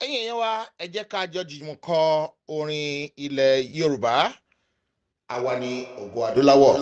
ẹ̀yin èèyàn wa ẹ jẹ́ ká jọ jùmọ̀ kọ orin ilẹ̀ Yorùbá àwa ni ògo adúláwọ̀.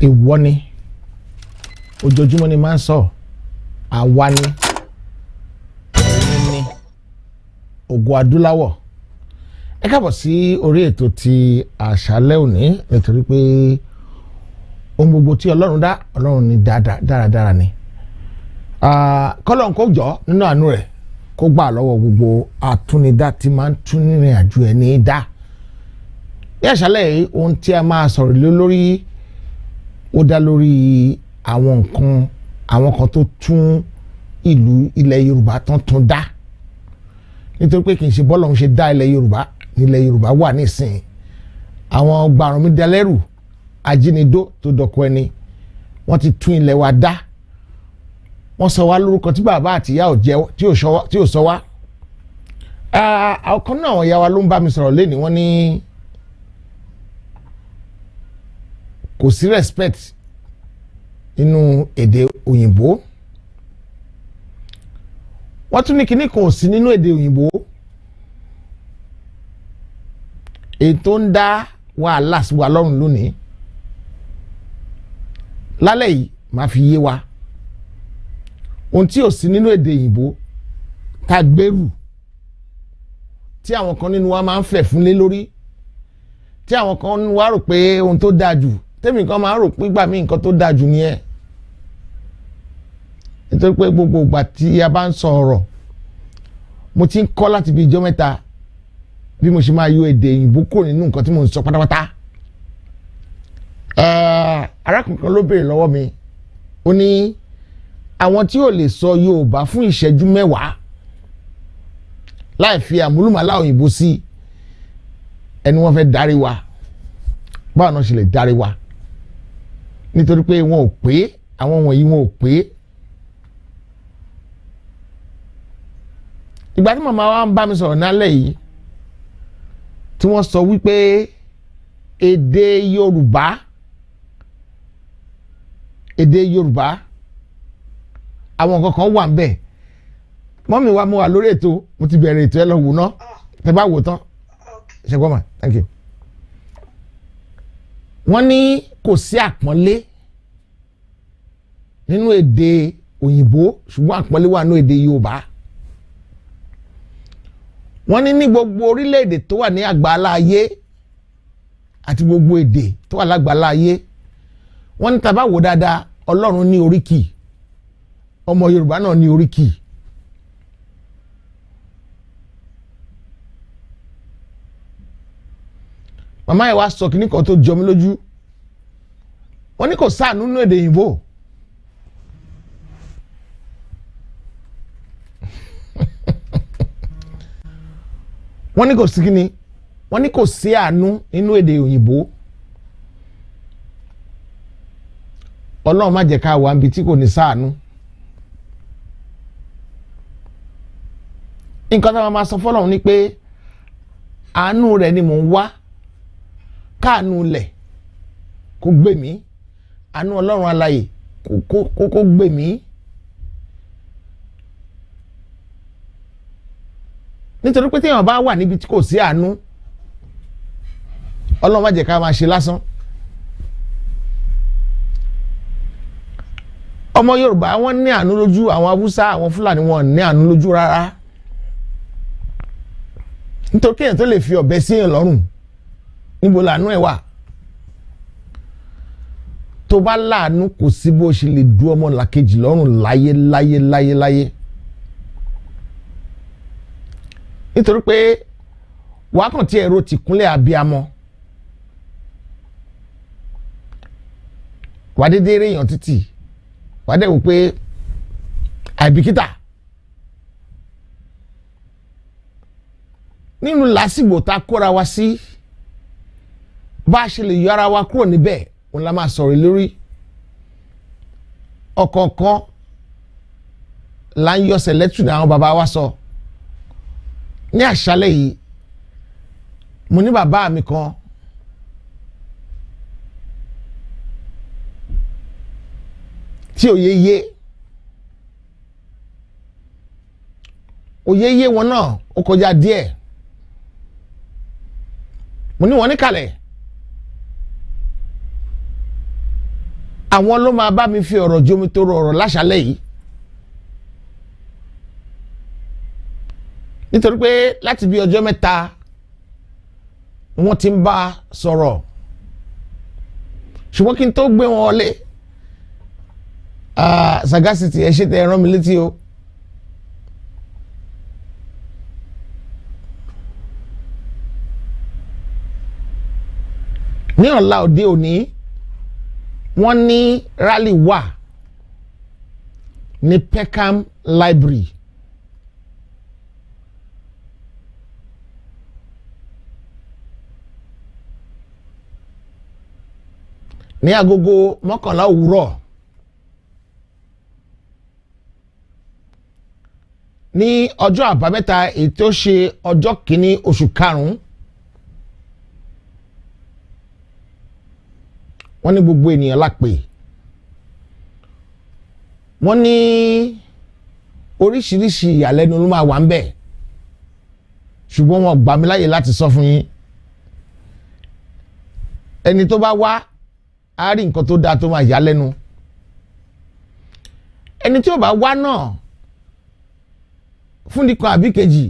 Ìwọ ni ojoojúmọ́ ni máa ń sọ àwa ni ẹ̀yin ni ògo adúláwọ̀. Ẹ káàbọ̀ sí orí ètò ti àṣálẹ́ òní nítorí pé ohun gbogbo tí Ọlọ́run dá Ọlọ́run ni dáradára ni. Kọ́lọ́run kó jọ nínú àánú rẹ̀ kó gbà lọ́wọ́ gbogbo àtúnidá tí máa ń tún nírìn àjò ẹ̀ ní dá. Ní àṣálẹ́ yìí ohun tí a máa sọ̀rọ̀ lé lórí ó dá lórí àwọn kan tó tún ilẹ̀ Yorùbá tún dá nítorí pé kì í ṣe bọ́lọ̀ ń ṣe dá ilẹ̀ Yorùbá wà nísìnyí. Àwọn gbàrànmídalẹ́rù ajínigbó tó dọ̀kọ̀ ẹni wọ́n ti tún ilẹ̀ wa dá. Wọ́n sọ wá lórúkọ tí bàbá àti ìyá tí ò sọ wá. Ọ̀kan náà àwọn ìyá wa ló ń bá mi sọ̀rọ̀ lẹ́ni wọ́n ní kò sí respect nínú èdè òyìnbó. Wọ́n tún ní kíní kan ò sí nínú èdè òyìnbó èyí tó ń dá wàhálà sí wa lọ́rùn lónìí. Lálẹ́ yìí máa fi yé wa ohun tí ò sí nínú èdè òyìnbó ká gbèrú tí àwọn kan nínú wa máa ń fẹ̀ fún lé lórí, tí àwọn kan nínú wa rò pé ohun tó dáa jù, tèmi kan máa ń rò pé gbà mí nǹkan tó dáa jù ni ẹ. Nítorí pé gbogbo ìgbà tí a bá ń sọ ọ̀rọ̀ mo ti ń kọ́ láti bí ijọ́ mẹ́ta bí mo ṣe máa yọ èdè òyìnbó kúrò nínú nǹkan tí mo ń sọ pátápátá. Arákùnrin kan ló béèrè lọ́wọ́ mi, ó ní àwọn tí ò lè sọ Yorùbá fún ìṣẹ́jú mẹ́wàá láì fi àmúlùmálà òyìnbó sí ẹni wọ́n fẹ́ darí wa, báwo náà ṣe lè darí wa? Nítorí pé wọn ò pé, àwọn wọ̀nyí wọn ò pé. Ìgbà tí màmá wa ń bá mi sọ̀rọ̀ nálẹ̀ yìí tí wọ́n sọ wípé èdè Yorùbá àwọn kankan wà ń bẹ̀. Mọ́mí wa mo wà lórí ètò, mo ti bẹ̀rẹ̀ ètò ẹ lọ wò ná, tẹ bá wò tán ṣe gbọ́n mà, thank you. Wọ́n ní kò sí àpọ́nlé nínú èdè òyìnbó ṣùgbọ́n àpọ́nlé wà nínú èdè Yorùbá. Wọ́n ní gbogbo orílẹ̀-èdè tó wà ní àgbáńlá ayé àti gbogbo èdè tó wà lágbàńlá ayé, wọ́n ní tá bá wò dáadáa Ọlọ́run ní oríkì, ọmọ Yorùbá náà ní oríkì. Màmá yẹn wá sọ kìíní kan tó jọ mí lójú. Wọ́n ní kò sáànú nínú èdè òyìnbó. wọ́n ní kò sí kíni wọ́n ní kò sí àánú nínú èdè òyìnbó. Ọlọ́run má jẹ́ ká wà níbi tí kò ní sáànú. Nǹkan tá a máa sọ fọ́lọ́run ni pé àánú rẹ̀ ni mò ń wá, káàánú lẹ̀ kó gbè mí, àánú Ọlọ́run alààyè kó gbè mí. Nítorí pé téèyàn bá wà níbi tí kò sí àánú, Ọlọ́run má jẹ́ ká máa ṣe lásán. Ọmọ Yorùbá wọ́n ní àánú lójú, àwọn Haúsá àwọn Fúlàní wọn ní àánú lójú rárá. Nítorí kéèyàn tó lè fi ọ̀bẹ sí èèyàn lọ́rùn, níbo làánú ẹ̀ wà? Tó bá láàánú kò sí bó ṣe lè du ọmọ làkejì lọ́rùn láyé. Nítorí pé wàá kàn tí ẹ̀rọ ti kúnlẹ̀ abiyamọ. Wàá dédé rí èèyàn títì, wàá dẹ̀ wò pé àìbìkítà. Nínú lásìgbò tá a kóra wa sí, bá a ṣe lè yọ ara wa kúrò níbẹ̀, òun la máa sọ̀rọ̀ lórí. Ọ̀kọ̀ọ̀kan là ń yọ sẹ̀lẹ́tù ní àwọn bàbá wa sọ. Ní àṣálẹ́ yìí, mo ní bàbá mi kan tí òye yé wọn náà ó kọjá díẹ̀. Mo ní wọn níkàlẹ̀, àwọn ló máa bá mi fi ọ̀rọ̀ jomi tó rọrọ̀ láṣálẹ́ yìí. Nítorí pé láti bí ọjọ́ mẹ́ta wọ́n ti ń bá sọ̀rọ̀, ṣùgbọ́n kí n tó gbé wọn wọlé, sagacity ẹ ṣe tẹ ẹ rán mi létí o. Ní ọ̀la òde òní wọ́n ní rally wà ní Peckham Library. Ní agogo 11 òwúrọ̀ ní ọjọ́ àbámẹ́ta èyí tó ṣe ọjọ́ kìíní oṣù karùn-ún. Wọ́n ní gbogbo ènìyàn lápè. Wọ́n ní oríṣiríṣi ìyàlẹ́nu ló máa wà ń bẹ̀, ṣùgbọ́n wọn gbà mí láyè láti sọ fún yín. Ẹni tó bá wá á rí nǹkan tó dáa tó máa yà lẹ́nu. Ẹni tí ó bá wá náà fún nìkan àbí kejì,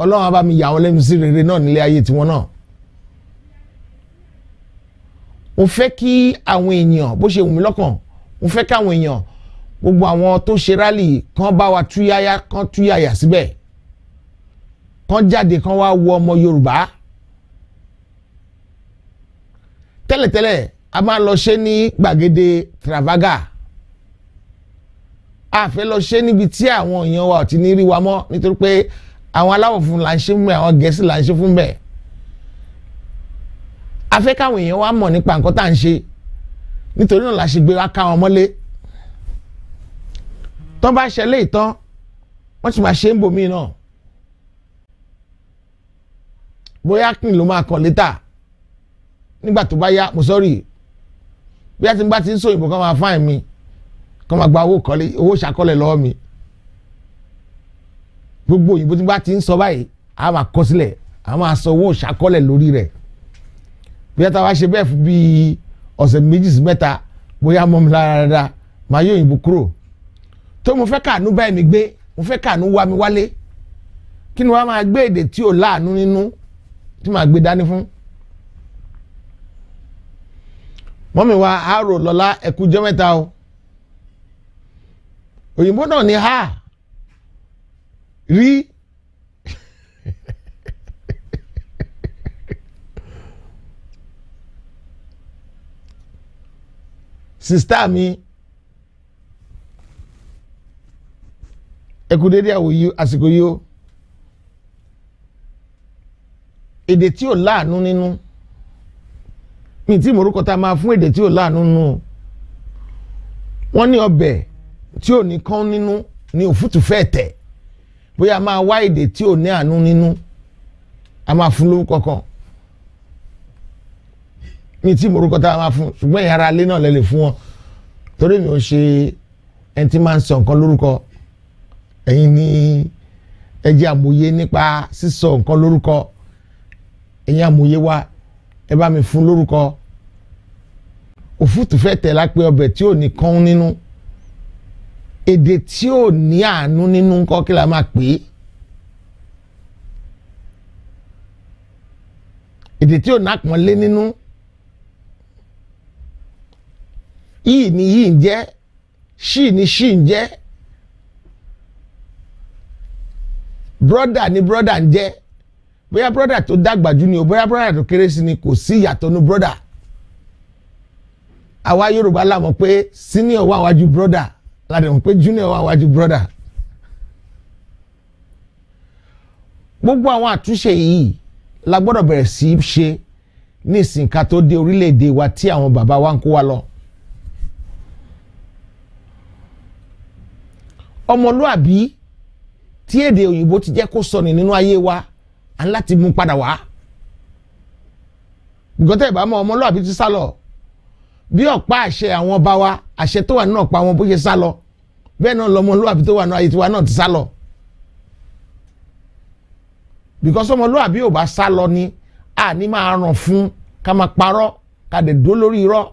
Ọlọ́run á bá mi yà wọ́n lẹ́nu sí rere náà nílé ayé tiwọn náà. Mo fẹ́ kí àwọn èèyàn bó ṣe wù mí lọ́kàn, mo fẹ́ kí àwọn èèyàn gbogbo àwọn tó ṣe rálì kan bá wa túyáyá kan túyáyà síbẹ̀, kan jáde kan wá wo ọmọ Yorùbá. Tẹ́lẹ̀tẹ́lẹ̀ a máa lọ ṣe ní gbàgede Trafalgar, a fẹ́ lọ ṣe níbi tí àwọn èèyàn wa ò ti ní rí wa mọ́, nítorí pé àwọn aláwọ̀ funfun là ń ṣe fún bẹ́ẹ̀, àwọn Gẹ̀ẹ́sì là ń ṣe fún bẹ́ẹ̀. A fẹ́ káwọn èèyàn wa mọ̀ nípa nǹkan tá à ń ṣe, nítorí náà la ṣe gbé wa ká wọn mọ́lé. Tán bá ṣẹlẹ̀ ìtàn wọ́n ti máa ṣe ń bòmí náà, bóyá kí n ló máa kàn létà nígbà tó bá yá. Mo sọ́rí bí a ti ń bá ti ń sọ òyìnbó kan máa fáìn mi, kan máa gba owó ṣàkọlẹ̀ lọ́wọ́ mi. Gbogbo òyìnbó tí bá ti ń sọ báyìí a máa kọ sílẹ̀, a máa sọ owó ṣàkọlẹ̀ lórí rẹ̀. Bí a ta wá ṣe bẹ́ẹ̀ fún bíi ọ̀sẹ̀ 2 sí 3, bóyá mọ́ mi lára dáadáa máa yóò òyìnbó kúrò. Tó mo fẹ́ káànú báyìí mi gbé, mo fẹ́ káànú wá mi wálé. Kí ni wàá máa gbé èdè tí ò láàánú nínú tí màá gbé dání fún? Mọ́mì wa àárò lọ́lá ẹ̀kú jẹ́ mẹ́ta o. Òyìnbó náà ni ha rí. Sista mi ẹ̀kú dédé àwòyí àsìkò yìí o. èdè tí ò láàánú nínú mi tí morúkọ tá a máa fún èdè tí ò láàánú nínú wọ́n ní ọbẹ̀ tí ò ní kán nínú ní òfútù fẹ́ tẹ̀ bóyá a máa wá èdè tí ò ní àánú nínú a máa fún lórúkọ kan mi tí morúkọ tá a máa fún ṣùgbọ́n ìyá ara alẹ́ náà lè fún wọn torí mi ò ṣe ẹni tí máa ń sọ nǹkan lórúkọ ẹ̀yin ní ẹ jẹ́ àmọ̀ye nípa sísọ nǹkan lórúkọ ẹ̀yin àmọ̀ye wa ẹ bá mi fún lórúkọ òfútù fẹ́ tẹ̀ lápẹ́ ọbẹ̀ tí ò ní kán nínú èdè tí ò ní àánú nínú ńkọ́ kí la máa pè é èdè tí ò nápọ̀nlé nínú yìí ni yìí ń jẹ́ ṣì ni ṣì ń jẹ́ brọ́dà ni brọ́dà ń jẹ́ bóyá brọ́dà tó dàgbà jù ni o bóyá brọ́dà tó kéré sí ni kò sí ìyàtọ̀ ní brọ́dà àwa Yorùbá la mọ̀ pé senior wà wájú brọ́dà la dẹ̀ mọ̀ pé junior wà wájú brọ́dà gbogbo àwọn àtúnṣe yìí la gbọ́dọ̀ bẹ̀rẹ̀ sí í ṣe ní ìsìnká tó dé orílẹ̀-èdè wa tí àwọn bàbá wa ń kó wa lọ ọmọlúàbí tí èdè òyìnbó ti jẹ́ kó sọnù nínú ayé wa à ń láti mú padà wá gbọ́tẹ́ ìbámu ọmọlúàbí ti sá lọ bí ọ̀pá àṣẹ àwọn ọba wa àṣẹ tó wà nínú ọ̀pá wọn bó ṣe sá lọ bẹ́ẹ̀ náà lọmọlúàbí tó wà nínú ayé tiwa náà ti sá lọ because ọmọlúàbí ò bá sá lọ ni a ní máa ràn fún ká máa parọ́ ká dẹ̀ dó lórí irọ́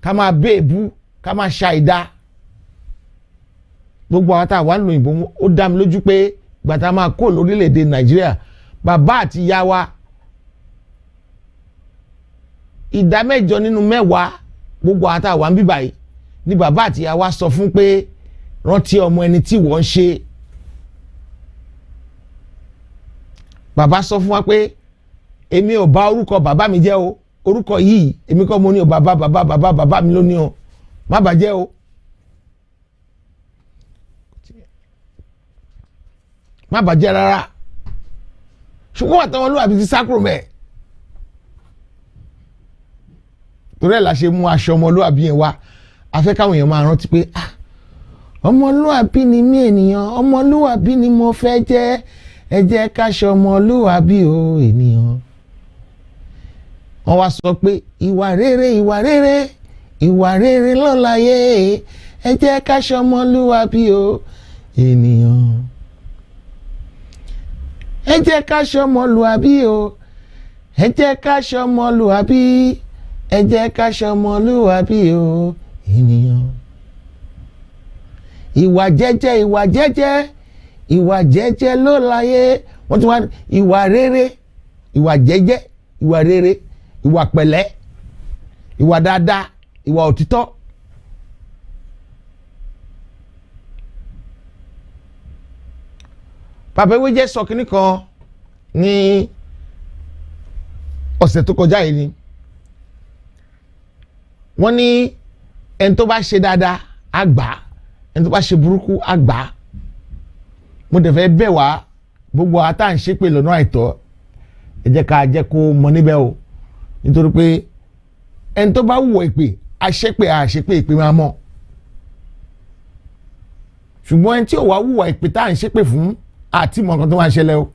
ká máa béèbú ká máa ṣàìdá gbogbo àwọn tá a wà ń lo òyìnbó ó dá mi lójú pé gbàtà máa kó lórílẹ̀‐èdè Nàìjíríà bàbá àti ìyá wa ìdá 8 nínú 10 gbogbo àwọn tá a wà ń bí báyìí ni bàbá àti ìyá wa sọ fún pé rántí ọmọ ẹni tí wọ́n ń ṣe bàbá sọ fún wa pé èmi ò bà orúkọ bàbá mi jẹ́ o orúkọ yìí èmi kọ́ mo ní o bàbá mi ló ní o má bàjẹ́ o má bàjẹ́ rárá ṣùgbọ́n àtàwọn olúwàbí ti sákúrò mẹ́ torí ẹ̀ la ṣe mú aṣọ ọmọlúwàbí yẹn wá afẹ́ káwọn èèyàn máa rántí pé ọmọlúwàbí ni mí ènìyàn ọmọlúwàbí ni mo fẹ́ jẹ́ ẹ jẹ́ káṣọ ọmọlúwàbí o ènìyàn wọ́n wá sọ pé ìwà rere lọ́láyé ẹ jẹ́ káṣọ ọmọlúwàbí o ènìyàn ẹ jẹ́ káṣọ ọmọlúwàbí o ẹ jẹ́ káṣọ ọmọlúwàbí ẹ jẹ́ káṣọ ọmọlúwàbí o ènìyàn ìwà jẹ́jẹ́ ló láyé wọ́n tún wá ìwà rere ìwà jẹ́jẹ́ ìwà rere ìwà pẹ̀lẹ́ ìwà dáadáa ìwà òtítọ́ bàbá ewé jẹ́ sọ kínní kan ní ọ̀sẹ̀ tó kọjá yìí ni wọ́n ní ẹni tó bá ṣe dáadáa á gbà á ẹni tó bá ṣe burúkú á gbà á mo dẹ̀ fẹ́ bẹ̀ wá gbogbo àtà ń ṣépè lọ́nà àìtọ́ ẹ jẹ́ ká jẹ́ kó mọ níbẹ̀ o nítorí pé ẹni tó bá wùwọ̀ ìpè àṣépè ìpè máa mọ̀ ṣùgbọ́n ẹni tí ò wá wùwọ̀ ìpè tá à ń ṣépè fún àti mọ̀ nǹkan tó máa ń ṣẹlẹ̀ o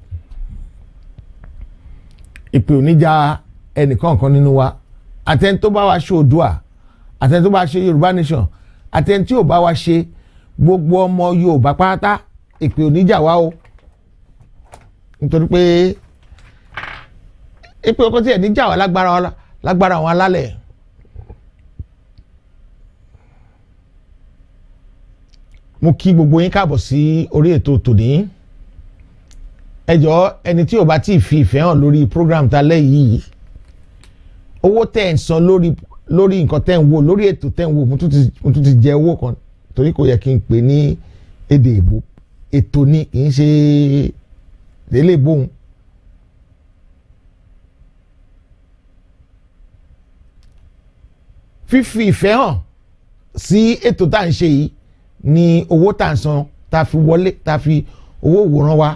ìpè ò ní ja ẹnìkọ̀ọ̀kan nínú wa àtẹni tó bá wa ṣe Oòduà àtẹni tó bá ṣe Yorùbá nation àtẹni tí ò bá wa ṣe gbogbo ọmọ Yorùbá pátá ìpè oníjà wa o nítorí pé ìpè ọkọ tí ẹ̀ níjà wa lágbára àwọn alálẹ̀ mo kí gbogbo yín káàbọ̀ sí orí ètò tòní ẹ jọ̀ọ́ ẹni tí ò bá tí ì fi ìfẹ́ hàn lórí program ta lẹ́yìn owó tẹ́ ń san lórí nǹkan tẹ́ ń wò lórí ètò tẹ́ ń wò mo tún ti jẹ owó kan torí kò yẹ kí n pè ní èdè ìbò ètò ni kì í ṣe délé bóun fífi ìfẹ́ hàn sí ètò tá à ń ṣe yìí ni owó tá à ń san tá a fi wọlé tá a fi owó wòran wa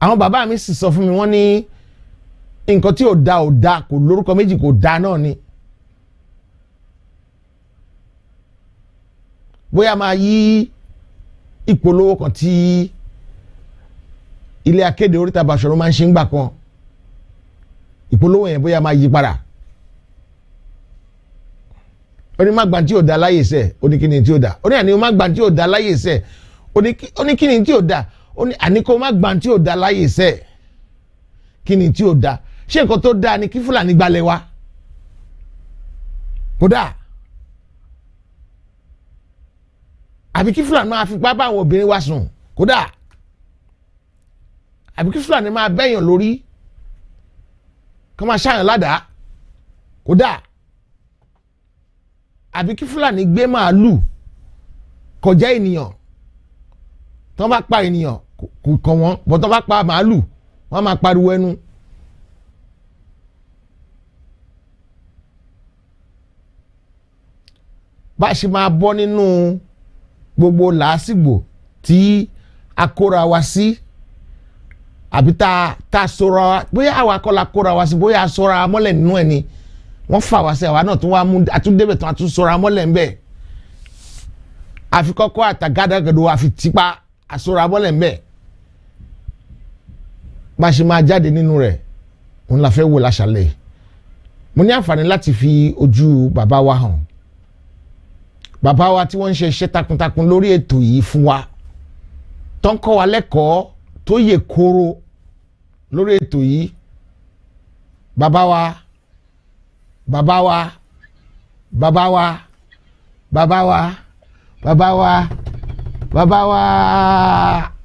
àwọn bàbá mi sì sọ fún mi wọ́n ní nǹkan tí ò da kò lórúkọ méjì kò da náà ni. bóyá máa yí ìpolówó kan tí ilé akéde oríta Basọ̀run máa ń ṣe ń gbà kan ìpolówó yẹn bóyá máa yí padà. ó ní má gbà tí ò da láyè sẹ́ ó ní kí ni tí ò da ó ní àní má gbà tí ò da láyè sẹ́ ó ní kí ni tí ò da ó ní àní kó má gbà tí ò da láyè sẹ́ kí ni tí ò da ṣé nǹkan tó da ni kí Fúlàní gbalẹ̀ wa kódà àbí kí Fúlàní máa fipá bá àwọn obìnrin wa sùn kódà àbí kí Fúlàní máa bẹ́yàn lórí kó máa ṣàyàn ládàá kódà àbí kí Fúlàní gbé màálù kọjá ènìyàn tó bá pa ènìyàn kò kàn wọ́n bọ́ tó bá pa màálù wọ́n máa pariwo ẹnu. bá a ṣe máa bọ́ nínú gbogbo làásìgbò tí a kóra wa sí àbí tá a sọra wa bóyá àwa kọ́ la kóra wa sí bóyá a sọra mọ́lẹ̀ nínú ẹ̀ ni wọ́n fà wá sí àwa náà tún wá mú àtúndébẹ̀ tún àtúnṣọra mọ́lẹ̀ ń bẹ̀ àfi kọ́kọ́ àtàgádàgàdo àfi tipa àṣọra mọ́lẹ̀ ń bẹ̀ bá a ṣe máa jáde nínú rẹ̀ òun la fẹ́ wò láṣàlẹ̀ mo ní àǹfààní láti fi ojú bàbá wa hàn bàbá wa tí wọ́n ń ṣe iṣẹ́ takuntakun lórí ètò yìí fún wa tó ń kọ́ wa lẹ́kọ̀ọ́ tó yè kóró lórí ètò yìí bàbá wa bàbá wa bàbá wa bàbá wa bàbá wa bàbá wa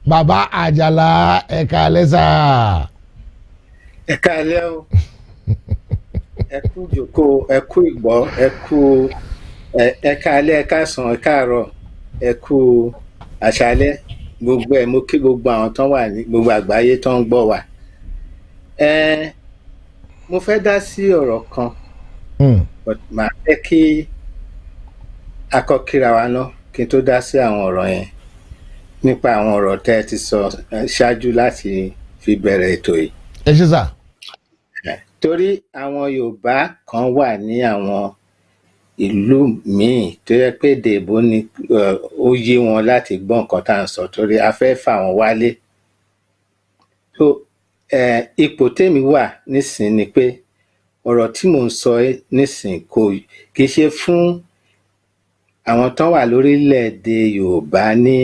bàbá Àjàlá ẹ káalẹ́ sà. ẹ káalẹ́ o ẹ kú jókòó ẹ kú ìgbọ́ ẹ kú ẹ káalẹ́ ẹ káàsán ẹ káàárọ̀ ẹ kú àṣálẹ́ gbogbo ẹ mo kí gbogbo àwọn tán wà ní gbogbo àgbáyé tán ń gbọ́ wa. mo fẹ́ dá sí ọ̀rọ̀ kan màá fẹ́ kí akọ́kíra wa náà kí n tó dá sí àwọn ọ̀rọ̀ yẹn nípa àwọn ọ̀rọ̀ tẹ́ ẹ ti sọ ṣáájú láti fi bẹ̀rẹ̀ ètò yìí. ẹ ṣe sà. torí àwọn Yorùbá kan wà ní àwọn ìlú míì tó yẹ pé dèbò ni ó yé wọn láti gbọ́ nǹkan tá à ń sọ torí a fẹ́ fà wọ́n wálé. so ipò tèmi wà nísìn ni pé ọ̀rọ̀ tí mò ń sọ nísìn kì í ṣe fún àwọn tán wà lórílẹ̀‐èdè Yorùbá ní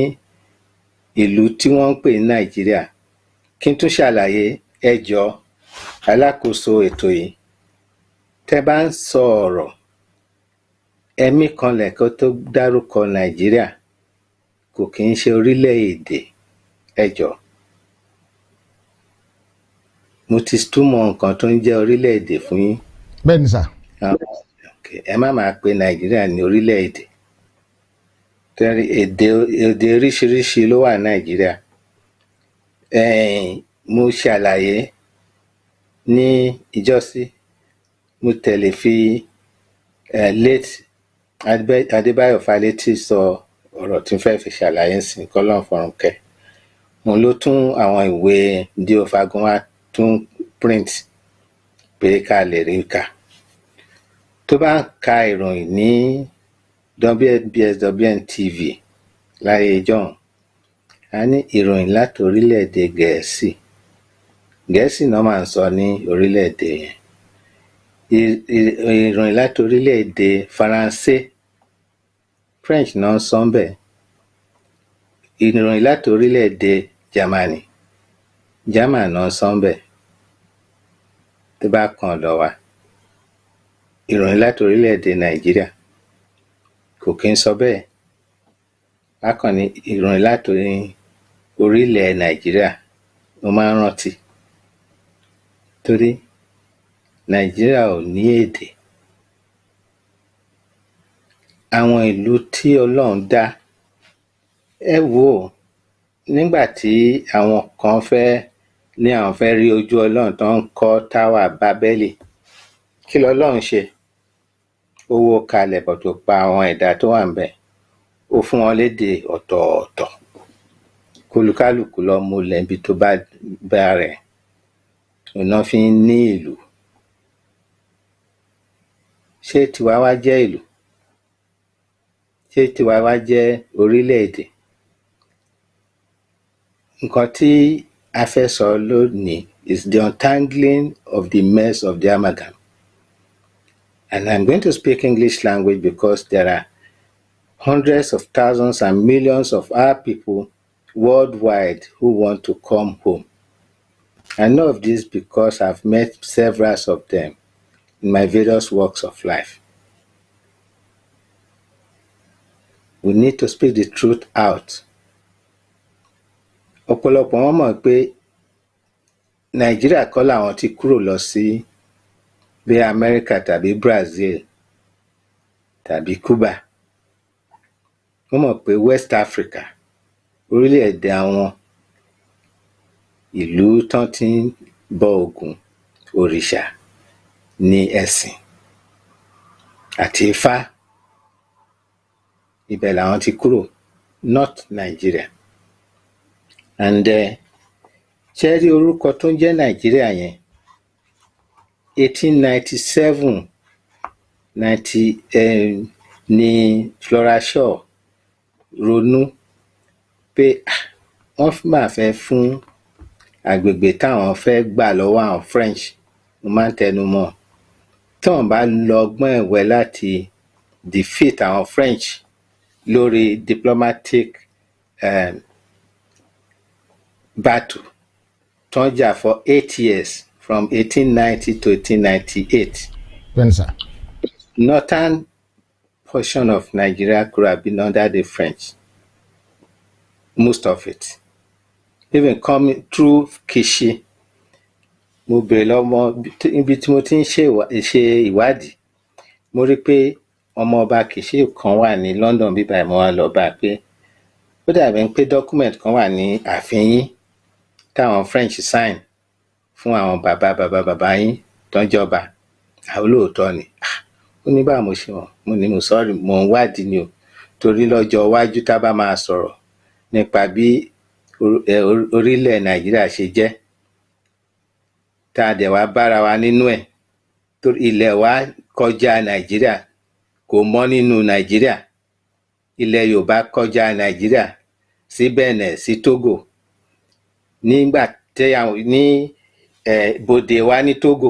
ìlú tí wọ́n ń pè ní Nàìjíríà. kí n tún ṣàlàyé ẹ jọ̀ọ́ alákòóso ètò yìí tẹ́ bá ń sọ ọ̀rọ̀ ẹ̀mí kan lẹ́kọ́ tó dárúkọ Nàìjíríà kò kì í ṣe orílẹ̀-èdè ẹ jọ̀ọ́. mo ti túmọ̀ nǹkan tó ń jẹ́ orílẹ̀-èdè fún yín. bẹ́ẹ̀ ni sà. ẹ má máa pe Nàìjíríà ní orílẹ̀-èdè torí èdè oríṣiríṣi ló wà Nàìjíríà. mo ṣàlàyé ní ìjọ́sí mo tẹ̀lé fi late Adébáyọ̀ Fálétí sọ ọ̀rọ̀ tí n fẹ́ fi ṣàlàyé sí kọ́lọ́n fọ̀run kẹ́. òun ló tún àwọn ìwé D.O. Fágúnwá tún print pé ká lè rí kà. tó bá ń ka ìròyìn ní WBSWN TV láyé ìjọ́un a ní ìròyìn láti orílẹ̀-èdè Gẹ̀ẹ́sì náà máa ń sọ ní orílẹ̀-èdè yẹn. ìròyìn láti orílẹ̀-èdè Faransé French náà ń sọ bẹ́ẹ̀. ìròyìn láti orílẹ̀-èdè Germany German náà ń sọ bẹ́ẹ̀. tó bá kan ọ̀dọ̀ wa ìròyìn láti orílẹ̀-èdè Nàìjíríà kò kí ń sọ bẹ́ẹ̀. bákan ní ìròyìn láti orílẹ̀ Nàìjíríà mo máa ń rántí torí Nàìjíríà ò ní èdè. àwọn ìlú tí Ọlọ́run dá ẹ wò ó nígbà tí àwọn kan ní àwọn fẹ́ rí ojú Ọlọ́run tó ń kọ́ táwà Bábẹ́lì kí lọ́lọ́run ṣe? ó wó kalẹ̀ bọ̀ tó pa àwọn ẹ̀dá tó wà ń bẹ̀ ó fún wọn lédè ọ̀tọ̀ọ̀tọ̀. kólúkálùkù lọ múlẹ̀ níbi tó bá rẹ̀ ọ̀nà fi ń ní ìlú. Ṣé tiwa wá jẹ́ ìlú? Ṣé tiwa wá jẹ́ orílẹ̀-èdè? Nǹkan tí a fẹ́ sọ lónìí is the untangling of the mess of the amalgam. And I'm going to speak English language because there are hundreds of thousands and millions of our people worldwide who want to come home. I know of this because I've met several of them in my various walks of life. We need to speak the truth out. Ọ̀pọ̀lọpọ̀ wọn mọ̀ pé Nàìjíríà kọ́ làwọn ti kúrò lọ sí bí Amẹ́ríkà tàbí Brazil tàbí Cuba. Wọ́n mọ̀ pé West Africa, orílẹ̀-èdè àwọn ìlú tán ti ń bọ Ògún, òrìṣà ní ẹ̀sìn àti Ifá, ibẹ̀ làwọn ti kúrò, not Nigeria. And ṣé rí orúkọ tó ń jẹ́ Nàìjíríà yẹn 1897 ni Flora Shaw ronú pé wọ́n máa fẹ́ fún agbègbè táwọn fẹ́ gbà lọ́wọ́ àwọn French. Mo máa ń tẹnu mọ́ tí wọ́n bá lọ ọgbọ́n ẹ̀wẹ́ láti defeat àwọn French lórí diplomatic battle tó ń jà for 8 years from 1890 to 1898. Bẹ́ẹ̀ni sà. Northern portion of Nigeria could have been under the French, most of it. Even coming through Kishi, mo bèrè lọ́mọ ibi tí mo ti ń ṣe ìwádìí, mo rí pé ọmọ ọba Kishi kan wà ní London bíbá mo wá lọ bá pé ó dàbí pé document kan wà ní ààfin yín táwọn French sign fún àwọn bàbá yín tó ń jọba. Àwọn olóòótọ́ ni. Ó ní báwo mo ṣe wọ̀n, mo ní mo sọ́ọ̀rì, mo ń wádìí ni o, torí lọ́jọ́ iwájú tá bá máa sọ̀rọ̀ nípa bí orílẹ̀ Nàìjíríà ṣe jẹ́ tá a dẹ̀ wá bára wa nínú ẹ̀, torí ilẹ̀ wa kọjá Nàìjíríà, kò mọ́ nínú Nàìjíríà. Ilẹ̀ Yorùbá kọjá Nàìjíríà sí Benin, sí Togo. Nígbà tí ní bòdè wa ní Togo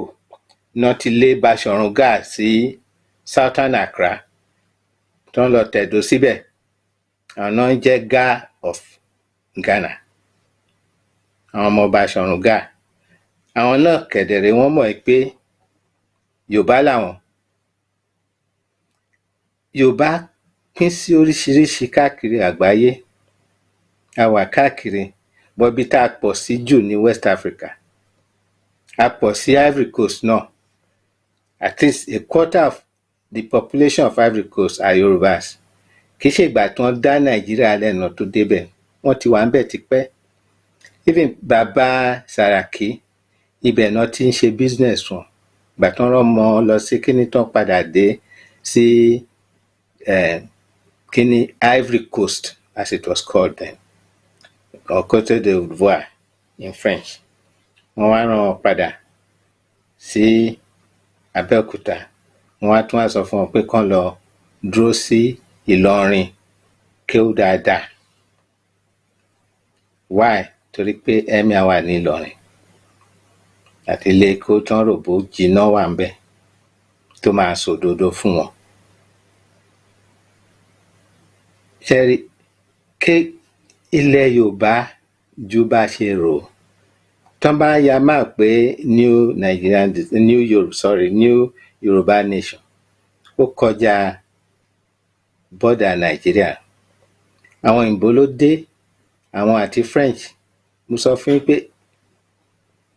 náà ti lé Baṣọ̀run Gáà sí Southern Accra tó ń lọ tẹ̀dó síbẹ̀. Àwọn náà ń jẹ́ Gáà of Ghana, àwọn ọmọ Baṣọ̀run Gáà. Àwọn náà kẹ̀dẹ̀rẹ̀ wọ́n mọ̀ pé Yorùbá làwọn. Yorùbá pín sí oríṣiríṣi káàkiri àgbáyé, a wà káàkiri, bọ́bí tá a pọ̀ sí jù ní West Africa, a pọ̀ sí Ivory Coast náà. At least a quarter of the population of Ivory Coast are Yorubas. Kì í ṣe ìgbà tí wọ́n dá Nàìjíríà lẹ́nu tó débẹ̀, wọ́n ti wà ń bẹ̀ tipẹ́. Even bàbá Sàràkí, ibẹ̀ náà ti ń ṣe business wọn. Ìgbà tí wọ́n rán ọmọ lọ sí kíní tán padà dé sí kíní Ivory Coast, as it was called then, or Côte d'Ivoire in French. Wọ́n wá rán wọn padà sí Abẹ́òkúta. Wọ́n wá tún wá sọ fún wọn pé kán lọ dúró sí Ìlọrin kéwú dáadáa. Why? Torí pé Emir wà ní Ìlọrin àti ilé kó tán ròbó jìnnà wà ń bẹ̀ tó máa sòdodo fún wọn. Ṣẹ́rí ké ilẹ̀ Yorùbá ju bá ṣe rò tán bá ya máa pé New Yoruba Nation, ó kọjá bọ́dà Nàìjíríà. Àwọn òyìnbó ló dé, àwọn àti French. Mo sọ fún yín pé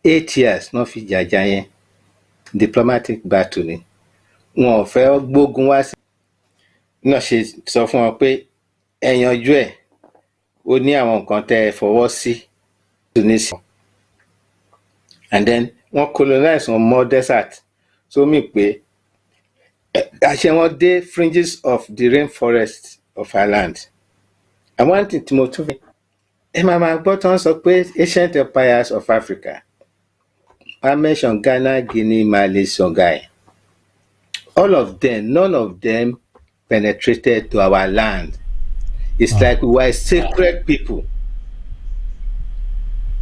8 years náà fi jàjà yẹn, diplomatic battle ni. Wọn ò fẹ́ gbógun wá sí náà ṣe sọ fún wọn pé ẹ yanjú ẹ̀, ó ní àwọn nǹkan tẹ́ ẹ fọwọ́ sí Tunisia. And then wọ́n colonize wọn mọ́ desert, so mí pé àṣẹ wọn dé fringes of the rainforest of our land. And one thing tí mo tún fi Mama Button sọ pé ancient empires of Africa. I mentioned Ghana, Guinea, Mali, Songhai. All of them, none of them penetrated to our land. It's like we were sacred people.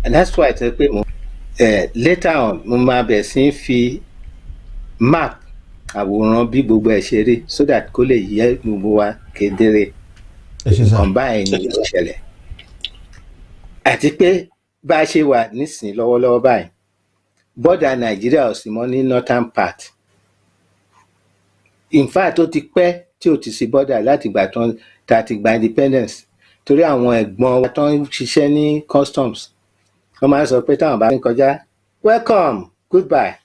And that's why I tell people, later on, mo máa bẹ̀rẹ̀ sí í fi map àwòrán bí gbogbo ẹ̀ ṣe rí so that kó lè yẹ gbogbo wa kedere. Nǹkan báyìí ni ó ṣẹlẹ̀. Àti pé bá a ṣe wà nísìnyí lọ́wọ́lọ́wọ́ báyìí, bọ́dà Nàìjíríà ò sí mọ́ ní northern part. In fact, ó ti pẹ́ tí ò ti sí bọ́dà láti ìgbà tá a ti gba independence. Torí àwọn ẹ̀gbọ́n wa tó ń ṣiṣẹ́ ní customs, wọ́n máa ń sọ pé táwọn bá ń kọjá, welcome, goodbye.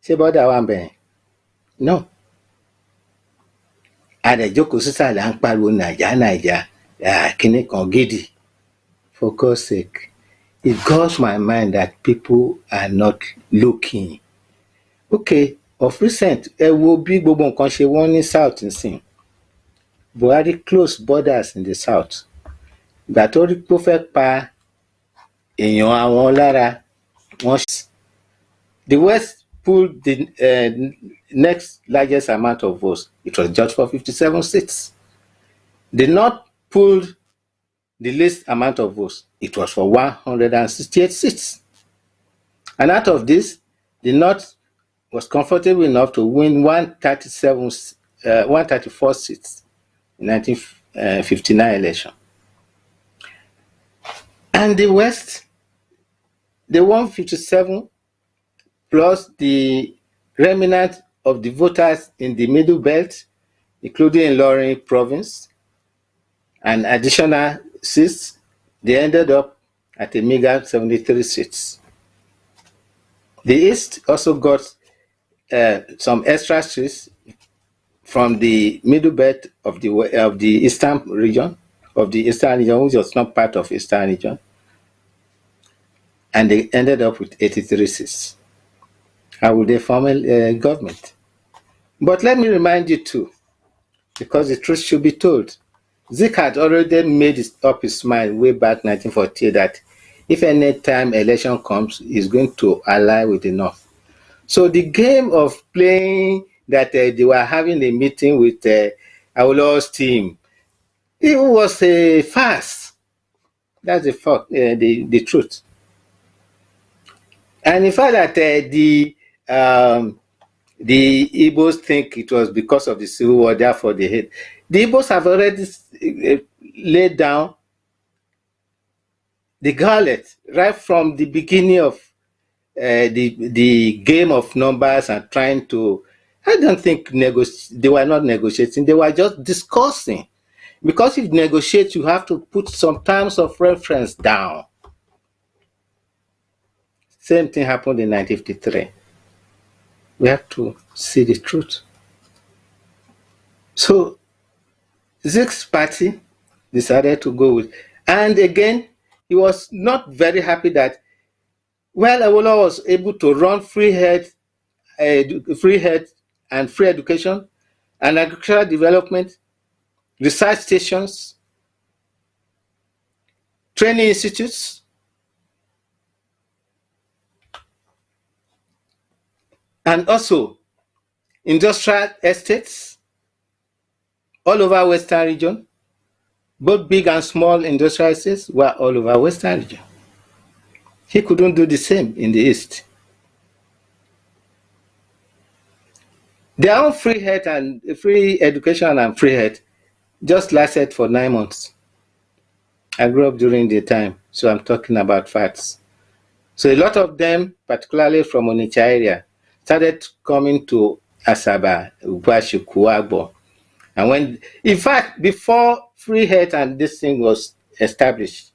Ṣé bọ́dà wà ń bẹ̀? No. Àdẹ̀jókòó sísàlẹ̀ à ń pariwo Nàìjà, kíní kan gidi. For God's sake, it goes my mind that people are not looking. Okay, of recent, ẹ wo bí gbogbo nǹkan ṣe wọ́n ní south nsìn. Buhari close borders in the south. Ìgbà tó rí pé ó fẹ́ pa èèyàn àwọn lára, the west pulled the next largest amount of votes. It was just for 57 seats. The north pulled the least amount of votes. It was for 168 seats. And out of this, the north was comfortable enough to win 134 seats in 1959 election. And the west, they won 57 plus the remnant of the voters in the middle belt, including Ilorin province, and additional seats. They ended up at a meager 73 seats. The east also got some extra seats from the middle belt of the eastern region, which was not part of eastern region, and they ended up with 83 seats. How would they form a government? But let me remind you too, because the truth should be told. Zik had already made up his mind way back 1948 that if any time election comes, he's going to ally with the North. So the game of playing that they were having a meeting with Awolow's team, it was a farce. That's the fact, the truth. And in fact that the Igbos think it was because of the Civil War, therefore they hate. The Igbos have already laid down the gauntlet right from the beginning of the game of numbers and trying to. I don't think they were not negotiating, they were just discussing. Because if you negotiate, you have to put some terms of reference down. Same thing happened in 1953. We have to see the truth. So Zik's party decided to go with, and again, he was not very happy that, well, Awolowo was able to run free head and free education and agricultural development, research stations, training institutes, and also industrial estates all over Western region. Both big and small industrial estates were all over Western region. He couldn't do the same in the East. Their own free health and free education and free health just lasted for 9 months. I grew up during the time, so I'm talking about facts. So a lot of them, particularly from Onitsha area, started coming to Asaba, Ubashiku, Agbo. And when, in fact, before free health and this thing was established,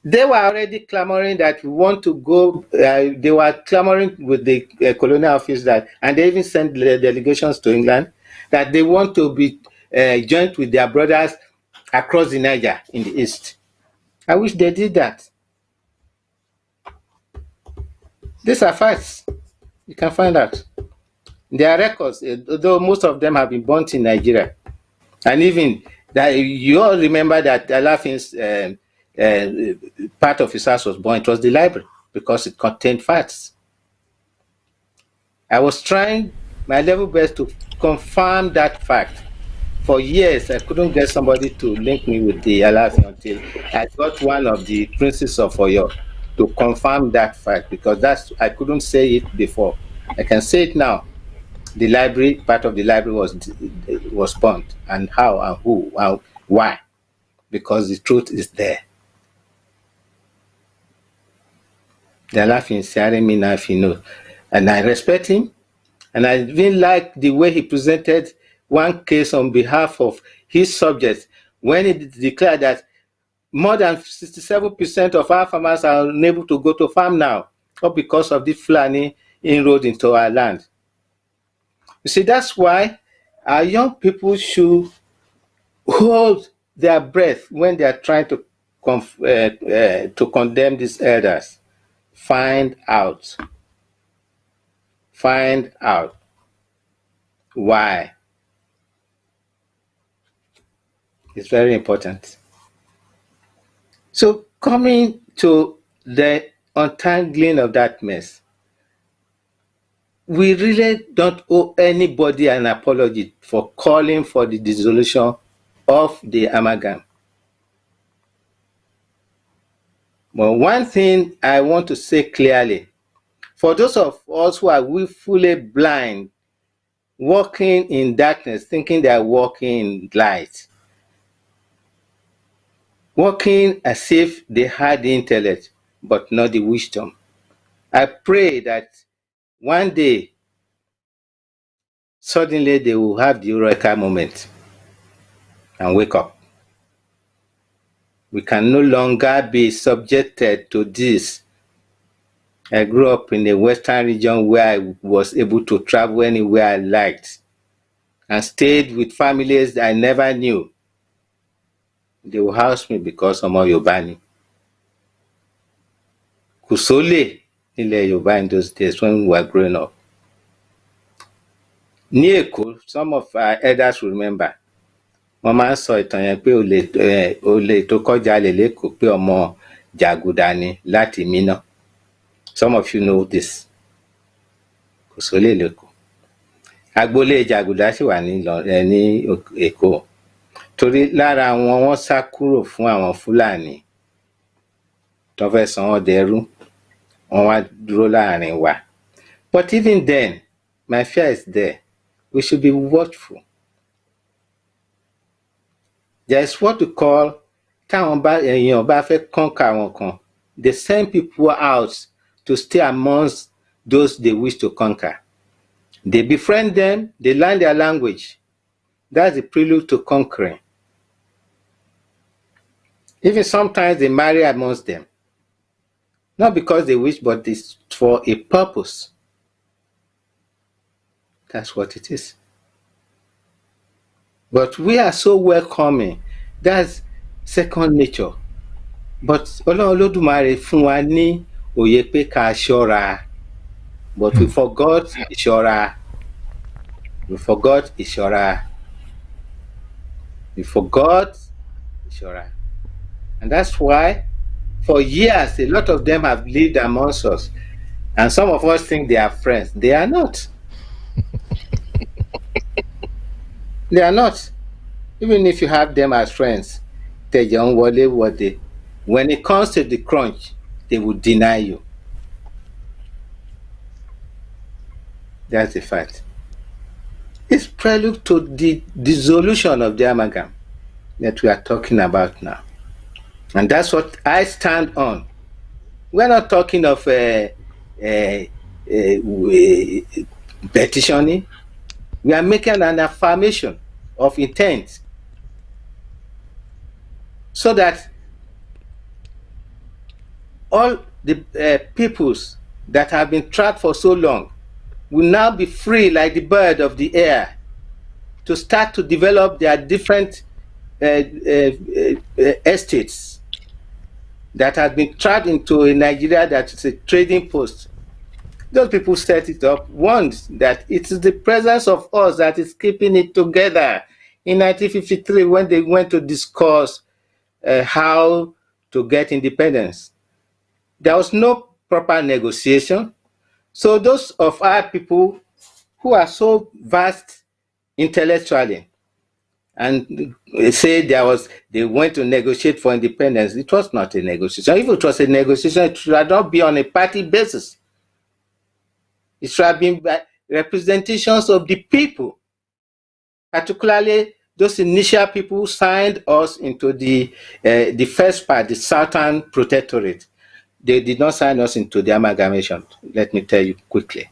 they were already clamoring that we want to go. They were clamoring with the colonial office that, and they even sent delegations to England that they want to be joined with their brothers across the Niger in the east. I wish they did that. These are facts. You can find out. There are records, though most of them have been burnt in Nigeria. And even That you all remember that Alafin's part of his house was born. It was the library because it contained facts. I was trying my level best to confirm that fact. For years, I couldn't get somebody to link me with the Alafin until I got one of the princes of Oyo to confirm that fact, because I couldn't say it before. I can say it now. The library, part of the library was burnt, and how and who and why, because the truth is there. The Alafin is sharing me now, if you know, and I respect him. And I even like the way he presented one case on behalf of his subjects when he declared that more than 67% of our farmers are unable to go to farm now, all because of the Fulani inroad into our land. You see, that's why our young people should hold their breath when they are trying to condemn these elders. Find out. Find out why. It's very important. So coming to the untangling of that mess, we really don't owe anybody an apology for calling for the dissolution of the amalgam. But one thing I want to say clearly, for those of us who are willfully blind, walking in darkness, thinking they are walking in light, walking as if they had the intellect but not the wisdom, I pray that one day, suddenly they will have the eureka moment and wake up. We can no longer be subjected to this. I grew up in a western region where I was able to travel anywhere I liked and stayed with families that I never knew. They will house me because ọmọ Yorùbá ni. Kò sólè nílẹ̀ Yorùbá in those days when we were growing up. Ní Èkó, some of our elders will remember, wọ́n máa ń sọ ìtàn yẹn pé olè tó kọjá lè lÉkòó pé ọmọ Jàgùdà ni láti Mínà. Some of you know this. Kò sólè lÉkòó. Agboolé Jàgùdà sì wà ní Èkó. Torí lára wọn sá kúrò fún àwọn Fúlàní tó fẹ́ sọ wọ́n dẹrú, wọ́n wá dúró láàrin wa. But even then, my fear is there. We should be watchful. There is what we call, táwọn èèyàn bá fẹ́ conquer wọn kan, they send people out to stay amongst those they wish to conquer. They befriend them, they learn their language. That's the prelude to conquering. Even sometimes they marry amongst them. Not because they wish, but it's for a purpose. That's what it is. But we are so welcoming. That's second nature. But Ọlọ́run Olódùmarè fún wa ní òye pé ká ṣọ́ra. But we forgot ìṣọ́ra. We forgot ìṣọ́ra. We forgot ìṣọ́ra. And that's why for years a lot of them have lived amongst us. And some of us think they are friends. They are not. They are not. Even if you have them as friends, when it comes to the crunch, they will deny you. That's the fact. It's prelude to the dissolution of the amalgam that we are talking about now. And that's what I stand on. We're not talking of petitioning. We are making an affirmation of intent so that all the peoples that have been trapped for so long will now be free like the bird of the air to start to develop their different estates that have been trapped into a Nigeria that is a trading post. Those people set it up, warned that it is the presence of us that is keeping it together in 1953 when they went to discuss how to get independence. There was no proper negotiation. So those of our people who are so vast intellectually and say they went to negotiate for independence, it was not a negotiation. If it was a negotiation, it should not be on a party basis. It should have been by representations of the people, particularly those initial people who signed us into the first part, the Southern Protectorate. They did not sign us into the amalgamation. Let me tell you quickly.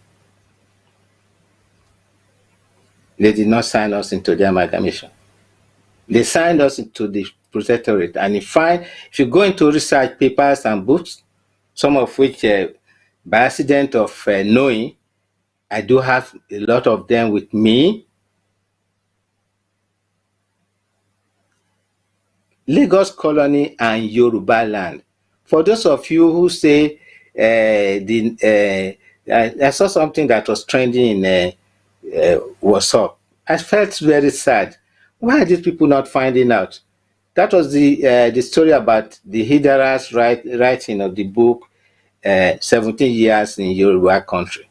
They did not sign us into the amalgamation. They signed us into the Protectorate. And if you go into research papers and books, some of which by accident of knowing, I do have a lot of them with me. Lagos Colony and Yoruba land. For those of you who say I saw something that was trending in WhatsApp. I felt very sad. Why are these people not finding out? That was the story about the Hidara's writing of the book 17 Years in Yoruba Country.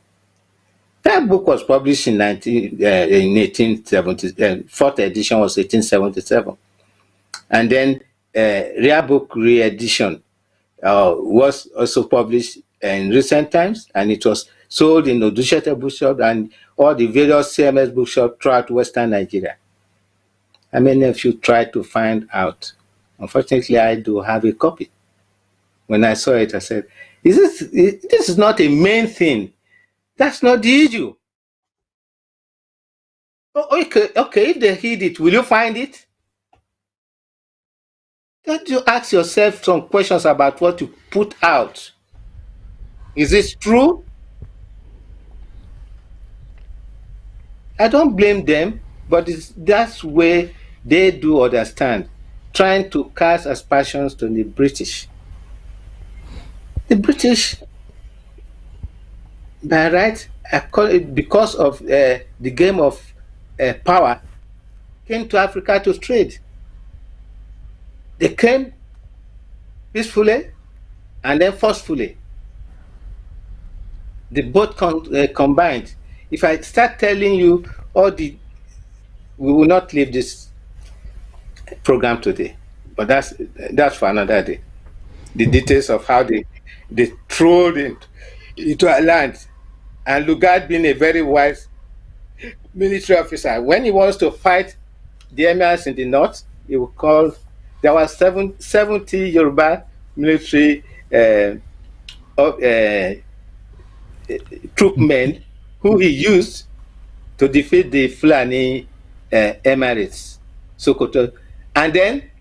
That book was published in 1870. Fourth edition was 1877. And then rare book re-edition was also published in recent times, and it was sold in Odushete bookshop and all the various CMS bookshops throughout Western Nigeria. How many of you tried to find out? Unfortunately, I do have a copy. When I saw it, I said, this is not a main thing. That's not the issue. Okay, if they hid it, will you find it? Don't you ask yourself some questions about what you put out? Is this true? I don't blame them, but that's where they do understand, trying to cast aspersions to the British. The British, by right, because of the game of power, came to Africa to trade. They came peacefully and then forcefully. They both combined. If I start telling you we will not leave this program today, but that's for another day. The details of how they trolled into our land. And Lugard, being a very wise military officer, when he wants to fight the emirs in the north, he will call. There were 70 Yoruba military troop men who he used to defeat the Fulani Emirates, Sokoto. And then,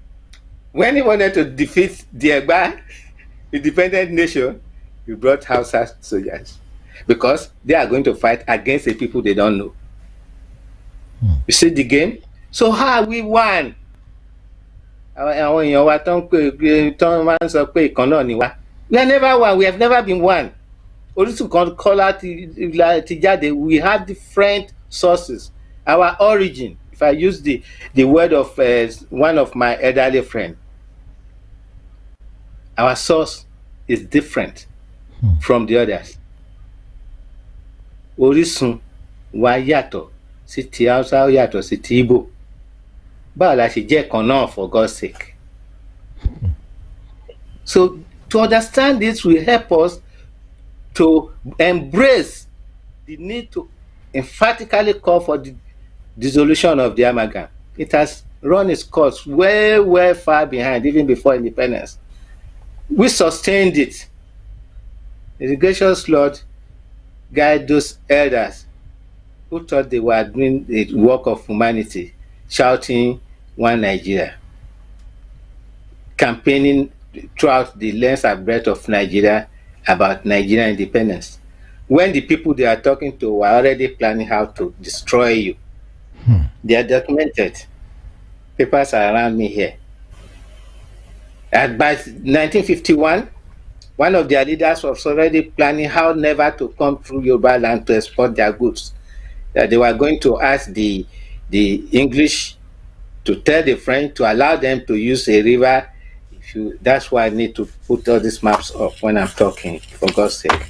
when he wanted to defeat the Egba, independent nation, he brought Hausa soldiers because they are going to fight against the people they don't know. You see the game? So how have we won? We have never won. We have never been won. We have different sources. Our origin, if I use the word of one of my elderly friends, our source is different from the others. Orísun wa yàtọ̀ sí ti Hausa, yàtọ̀ sí ti Igbo. Báwo la ṣe jẹ́ kan náà, for God's sake? So to understand this will help us to embrace the need to emphatically call for the dissolution of the amalgam. It has run its course way far behind, even before independence. We sustained it. The gracious Lord guide those elders who thought they were doing the work of humanity, shouting one Nigeria, campaigning throughout the length and breadth of Nigeria about Nigerian independence, when the people they are talking to were already planning how to destroy you. They are documented. Papers are around me here. And by 1951, one of their leaders was already planning how never to come through Yoruba land to export their goods. They were going to ask the English to tell the French to allow them to use a river. That's why I need to put all these maps up when I'm talking, for God's sake.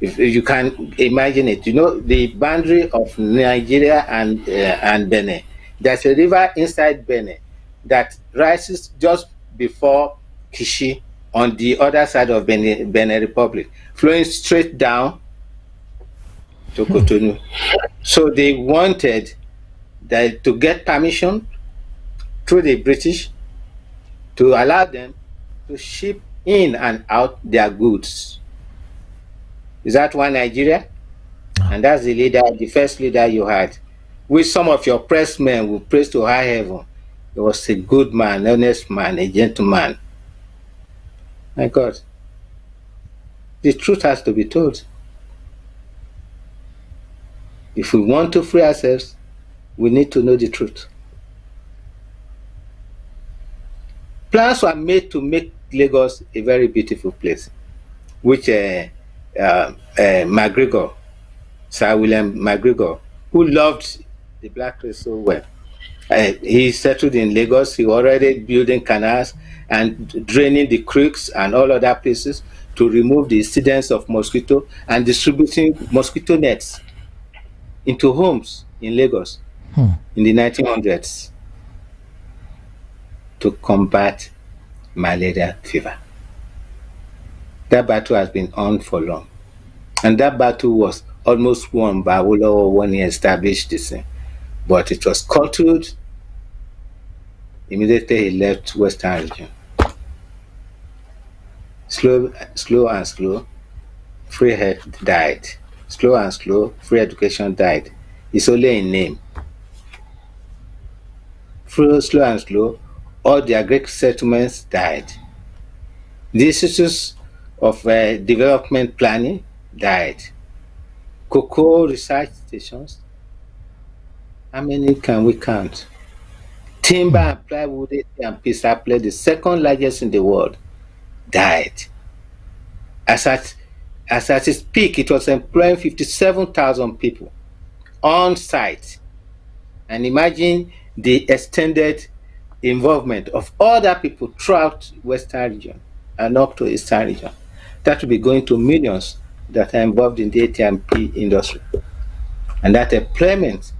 If you can imagine it, the boundary of Nigeria and Benin. There's a river inside Benin that rises just before Kishi on the other side of Benin Republic, flowing straight down to Cotonou. So they wanted to get permission through the British to allow them to ship in and out their goods. Is that one Nigeria? And that's the first leader you had, which some of your pressmen will praise to high heaven. He was a good man, honest man, a gentleman. My God, the truth has to be told. If we want to free ourselves, we need to know the truth. Plans were made to make Lagos a very beautiful place, which MacGregor, Sir William MacGregor, who loved the black race so well, he settled in Lagos. He already building canals and draining the creeks and all other places to remove the incidence of mosquito and distributing mosquito nets into homes in Lagos in the 1900s to combat malaria fever. That battle has been on for long. And that battle was almost won by Awolowo when he established this thing. But it was curtailed immediately he left Western region. Slow and slow, free health died. Slow and slow, free education died. It's only in name. Slow and slow, all the agric settlements died. The institutes of development planning died. Cocoa research stations, how many can we count? Timber and plywood and pizza plate, the second largest in the world, died. As at its peak, it was employing 57,000 people on site. And imagine the extended involvement of other people throughout Western region and up to Eastern region. That will be going to millions that are involved in the AT&P industry. And that employment,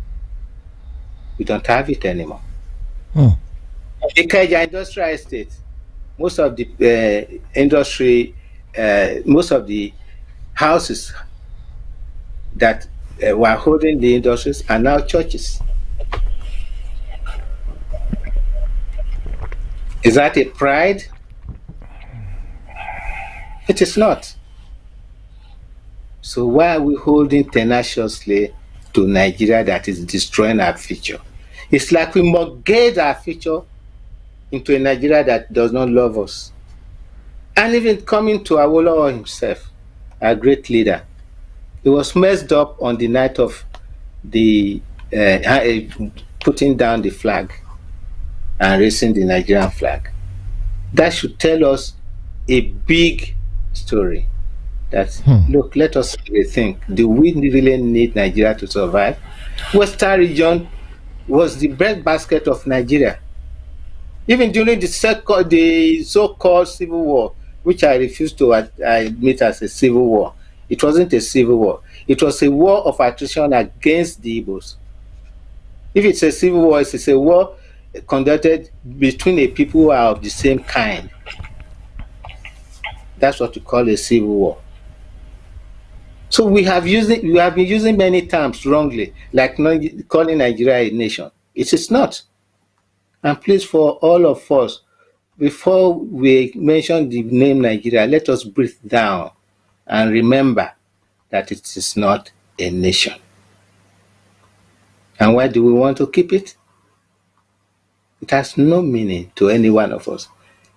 we don't have it anymore. The Ikeja industrial estate, most of the industry, most of the houses that were holding the industries are now churches. Is that a pride? It is not. So why are we holding tenaciously to Nigeria that is destroying our future? It's like we mortgage our future into a Nigeria that does not love us. And even coming to Awolowo himself, our great leader, he was messed up on the night of the putting down the flag and raising the Nigerian flag. That should tell us a big story. That, look, let us rethink. Do we really need Nigeria to survive? Western region was the breadbasket of Nigeria. Even during the so-called civil war, which I refuse to admit as a civil war, it wasn't a civil war. It was a war of attrition against the Igbos. If it's a civil war, it's a war conducted between a people who are of the same kind. That's what we call a civil war. So we have been using many terms wrongly, like calling Nigeria a nation. It is not. And please, for all of us, before we mention the name Nigeria, let us breathe down and remember that it is not a nation. And why do we want to keep it? It has no meaning to any one of us.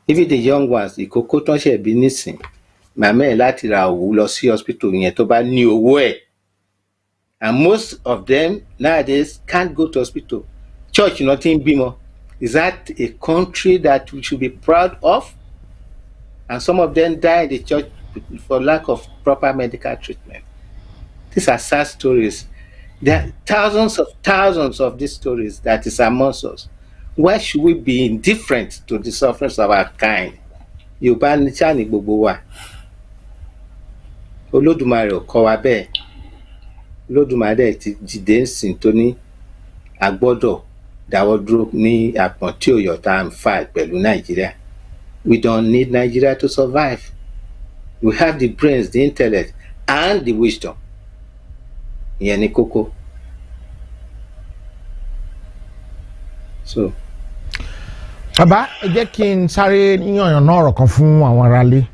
Even the young ones, the kókó tó ń ṣe bí nísìn, màmá ẹ̀ láti ra òwú lọ sí hospital yẹn tó bá ní owó ẹ̀. And most of them nowadays can't go to hospital. Church, nothing bímọ. Is that a country that we should be proud of? And some of them die in the church for lack of proper medical treatment. These are sad stories. There are thousands of these stories that is amongst us. Why should we be indifferent to the sufferings of our kind? Yorùbá ní ṣáà ní gbogbo wa. Olódùmarè ò kọ́ wa bẹ́ẹ̀. Olódùmarè ti dìde ń sìn tó ní a gbọ́dọ̀ dáwọ́ dúró ní àpọ̀n tí ò yọ̀ tá à ń fà pẹ̀lú Nàìjíríà. We don't need Nigeria to survive. We have the brains, the intellect, and the wisdom. Ìyẹn ni kókó. So. Bàbá ẹ jẹ́ kí n sáré yànnà náà ọ̀rọ̀ kan fún àwọn aráalé.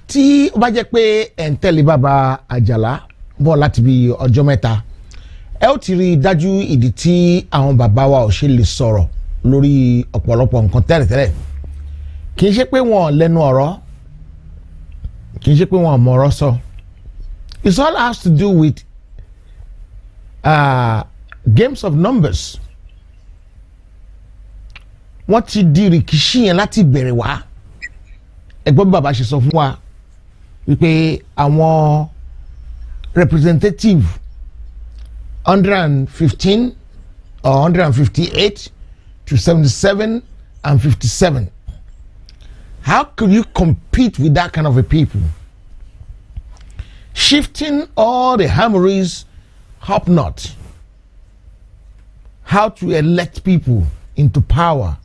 Tí ó bá jẹ́ pé ẹ̀ ń tẹ̀lé bàbá Àjàlá bọ̀ láti bí ọjọ́ mẹ́ta, ẹ ó ti rí i dájú ìdí tí àwọn bàbá wa ò ṣe lè sọ̀rọ̀ lórí ọ̀pọ̀lọpọ̀ nǹkan tẹ́lẹ̀tẹ́lẹ̀. Kì í ṣe pé wọn lẹ́nu ọ̀rọ̀, kì í ṣe pé wọn mọ̀ ọ̀rọ̀ sọ. It all has to do with games of numbers. Wọ́n ti di rìkíṣí yẹn láti bẹ̀rẹ̀ wá. Ẹgbọ́n bí bàbá ṣe sọ fún wa wípé àwọn representative 115 or 158 to 77 and 57. How could you compete with that kind of a people? Shifting all the hammeries up north. How to elect people into power.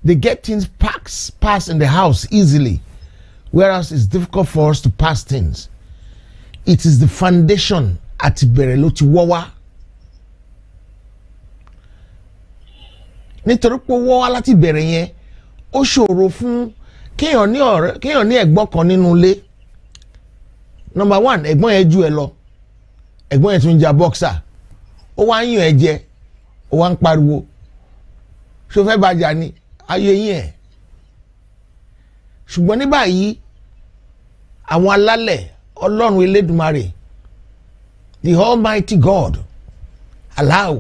They get things passed in the house easily, whereas it's difficult for us to pass things. It is the foundation àti bẹ̀rẹ̀ ló ti wọ́ wá. Nítorí pé wọ́ wá láti bẹ̀rẹ̀ yẹn, ó ṣòro fún kéèyàn ní ẹ̀gbọ́n kan nínú ilé. Number one, ẹ̀gbọ́n yẹn ju ẹ lọ. Ẹ̀gbọ́n yẹn tún ja boxer. Ó wá ń yàn ẹ jẹ, ó wá ń pariwo. Ṣó fẹ́ bàjá ni ayé yín ẹ̀. Ṣùgbọ́n ní báyìí, àwọn alálẹ̀ Ọlọ́run Elédùmarè, the Almighty God, Allah,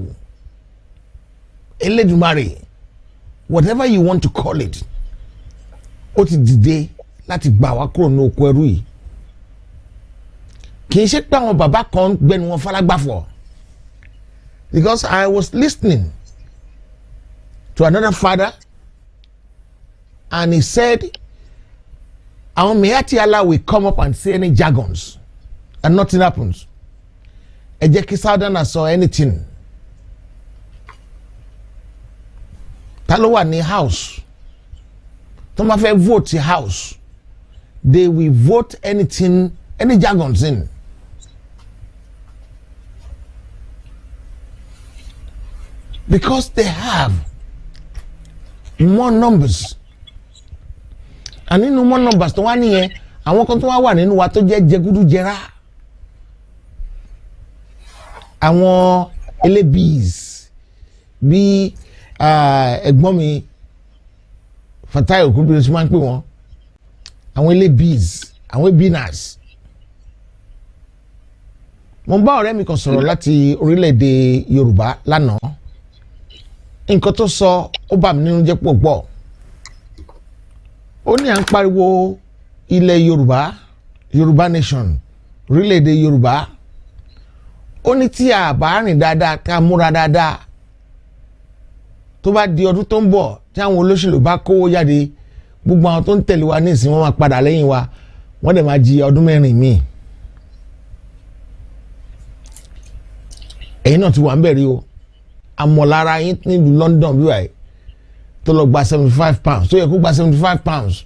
Elédùmarè, whatever you want to call it, ó ti dìde láti gbà wá kúrò ní oko ẹrú yìí. Kì í ṣe pé àwọn bàbá kan gbẹnu wọn falágbáfọ̀. Because I was listening to another father and he said, our Almighty Allah will come up and say any jargons and nothing happens. Ẹ jẹ́ kí Southern saw anything. Ta ló wà ní house? Tó máa fẹ́ vote house. They will vote anything, any jargons in. Because they have more numbers. And nínú more numbers tó wá nìyẹn, àwọn kan tó wà nínú wa tó jẹ́ jẹgúdú jẹrá. Àwọn elébìs bí ẹ̀gbọ́n mi Fatai Okubirin ṣe máa ń pè wọ́n. Àwọn elébìs, àwọn ebinas. Mo bá ọ̀rẹ́ mi kan sọ̀rọ̀ láti orílẹ̀-èdè Yorùbá lánàá. Nǹkan tó sọ ó bà mí nínú jẹ́ púpọ̀. Ó ní à ń pariwo ilẹ̀ Yorùbá, Yorùbá nation, orílẹ̀-èdè Yorùbá. Ó ní tí a bá rìn dáadáa ká múra dáadáa. Tó bá di ọdún tó ń bọ̀ tí àwọn olóṣèlú bá kówó jáde, gbogbo àwọn tó ń tẹ̀lé wa ní ìsìn wọn máa padà lẹ́yìn wa, wọ́n dẹ̀ máa jí ọdún mẹ́rin míì. Ẹ̀yin náà ti wà ń bẹ̀rẹ̀ o. Àmọ̀lára yín nílùú London bí wàá tó lọ gba £75 tó yẹ kó gba £75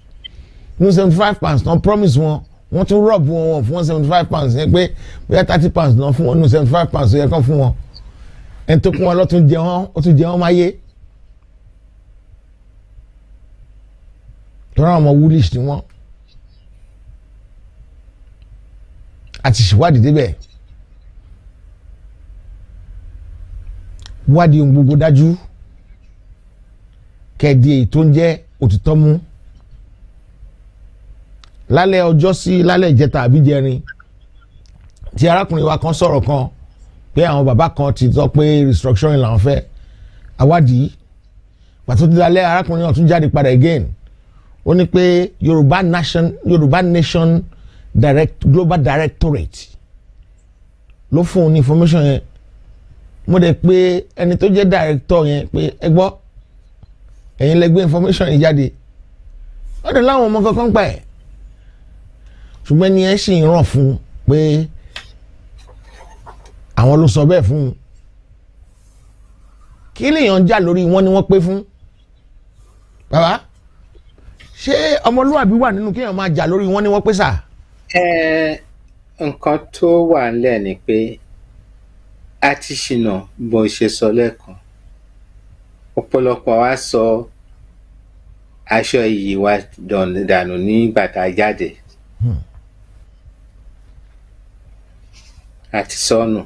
ní £75 náà promise wọ́n tún rub wọn fún £75 yẹn pé bóyá £30 náà fún wọn ní £75 tó yẹ kán fún wọn ẹni tó kún wọn lọ́tún jẹ wọ́n ó tún jẹ wọ́n máyé tó rán ọmọ woolish ni wọ́n àti ṣèwádìí débẹ̀ wádìí ohun gbogbo dájú kẹ́ẹ̀dì èyí tó ń jẹ́ òtítọ́ mú lálẹ́ ọjọ́ sí lálẹ́ ìjẹta àbíjẹrin tí arákùnrin wa kan sọ̀rọ̀ kan pé àwọn bàbá kan ti sọ pé restructuring làwọn fẹ́ àwádìí pàtó ti lálẹ́ arákùnrin náà tún jáde padà again ó ní pé Yorùbá Nation Global Directorate ló fún un ní information yẹn mo dẹ̀ pé ẹni tó jẹ́ director yẹn pé ẹ gbọ́ ẹ̀yin lẹ gbé information yìí jáde ó dẹ̀ láwọn ọmọ kankan pa ẹ̀ ṣùgbọ́n ẹni ẹ sì ń ràn fún un pé àwọn ló sọ bẹ́ẹ̀ fún un kí lèèyàn jà lórí wọn ni wọ́n pé fún bàbá ṣé ọmọlúwàbí wà nínú kéèyàn máa jà lórí wọn ni wọ́n pé sà. Nǹkan tó wà nílẹ̀ ni pé a ti ṣìnà bó ṣe sọ lẹ́ẹ̀kan ọ̀pọ̀lọpọ̀ wa sọ aṣọ iyì wa dànù nígbà tá a jáde a ti sọnù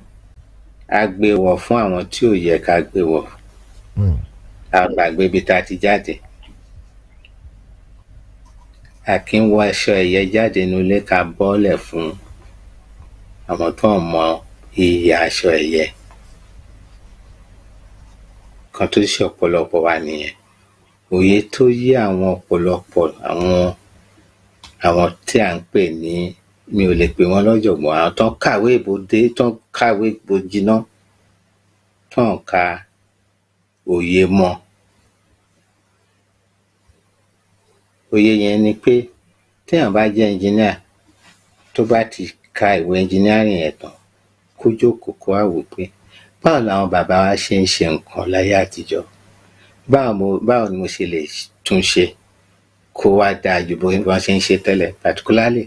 a gbé wọ̀ fún àwọn tí ò yẹ ká gbé wọ̀ a gbàgbé ibi tá a ti jáde a kì í wọ aṣọ ẹ̀yẹ jáde nílé ká bọ́lẹ̀ fún àwọn tó ń mọ iyì aṣọ ẹ̀yẹ kan tó ṣe ọ̀pọ̀lọpọ̀ wa nìyẹn òye tó yé àwọn ọ̀pọ̀lọpọ̀ àwọn tí à ń pè ní mi ò lè pè wọ́n lọ́jọ̀gbọ́n àwọn tó ń kàwé ìbòdé tó ń kàwé ìbòjìná tó ń ka òye mọ́ òye yẹn ni pé téèyàn bá jẹ́ engineer tó bá ti ka ìwé engineering yẹn tán kó jókòó kó wá wò pé báwo làwọn bàbá wa ṣe ń ṣe nǹkan láyé àtijọ́ báwo ni mo ṣe lè tún ṣe kó wá dáa ju bó wọ́n ṣe ń ṣe tẹ́lẹ̀ particularly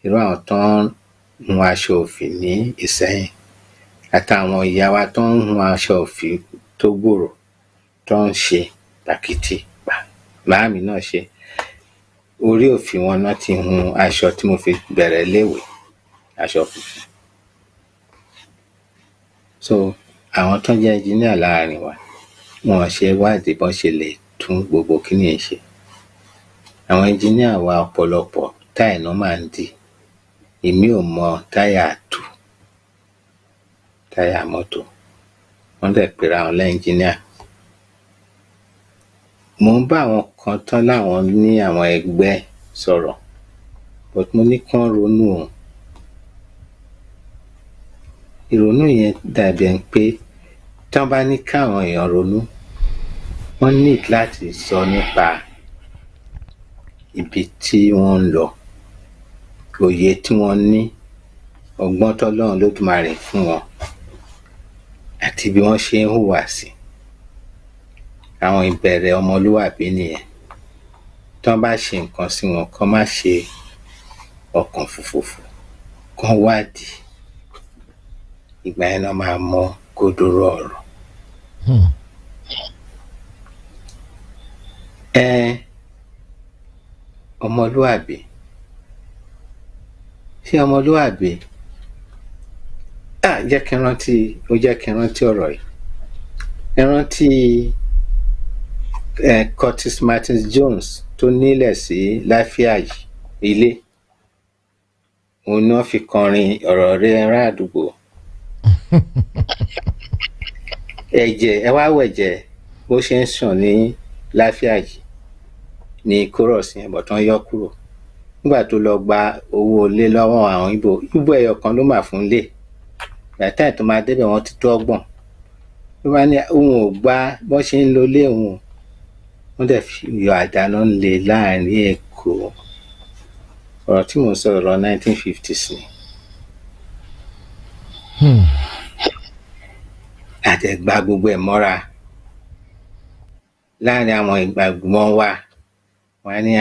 irú àwọn tó ń hun aṣọ òfì ní Ìsẹ́yìn àtàwọn ìyá wa tó ń hun aṣọ òfì tó gbòòrò tó ń ṣe tàkìtì màámi náà ṣe orí òfì wọn náà ti hun aṣọ tí mo fi bẹ̀rẹ̀ léèwé aṣọ funfun so àwọn tó jẹ́ engineer láàrin wa wọn ṣe wádìí bọ́n ṣe lè tún gbogbo kíní ṣe àwọn engineer wa ọ̀pọ̀lọpọ̀ táyà náà máa ń dì èmi ò mọ táyà tù táyà mọ́tò wọ́n dẹ̀ pera wọn lẹ́ńjìníà mo ń bá àwọn kan tán láwọn ní àwọn ẹgbẹ́ sọ̀rọ̀ but mo ní kán ronú o ìrònú yẹn dàbí ẹni pé tí wọ́n bá ní káwọn èèyàn ronú wọ́n need láti sọ nípa ibi tí wọ́n ń lọ òye tí wọ́n ní ọgbọ́n tọ́lọ́run lódùmarè fún wọn àti bí wọ́n ṣe ń hùwà sí àwọn ìbẹ̀rẹ̀ ọmọlúwàbí nìyẹn tí wọ́n bá ṣe nǹkan sí wọn kán má ṣe ọkàn fùfùfù kán wádìí ìgbà yẹn náà máa mọ kódóró ọ̀rọ̀. Ọmọlúwàbí ṣé ọmọlúwàbí jẹ́ kí n rántí ọ̀rọ̀ yìí ẹ rántí Curtis Martin Jones tó nílẹ̀ sí Láfíàgì ilé òun náà fi kọrin ọ̀rọ̀ rẹ̀ ará àdúgbò ẹ̀jẹ̀ ẹ wá wẹ̀jẹ̀ bó ṣe ń sàn ní Láfíàgì ní chorus yẹn bọ̀ tán yọ kúrò nígbà tó lọ gba owó ilé lọ́wọ́ àwọn Ìgbò ẹyọ kan ló mà fún lé gbàtà tó máa débẹ̀ wọ́n ti tó ọgbọ̀n ló bá ní òun ò gbá bọ́n ṣe ń lo ilé òun wọ́n dẹ̀ fi yọ àdáná lé láàrin Èkó ọ̀rọ̀ tí mo sọ ọ̀rọ̀ 1950s ni àtẹ̀gbá gbogbo ẹ̀ mọ́ra láàrin àwọn ìgbàgbọ́n wa wọ́n ní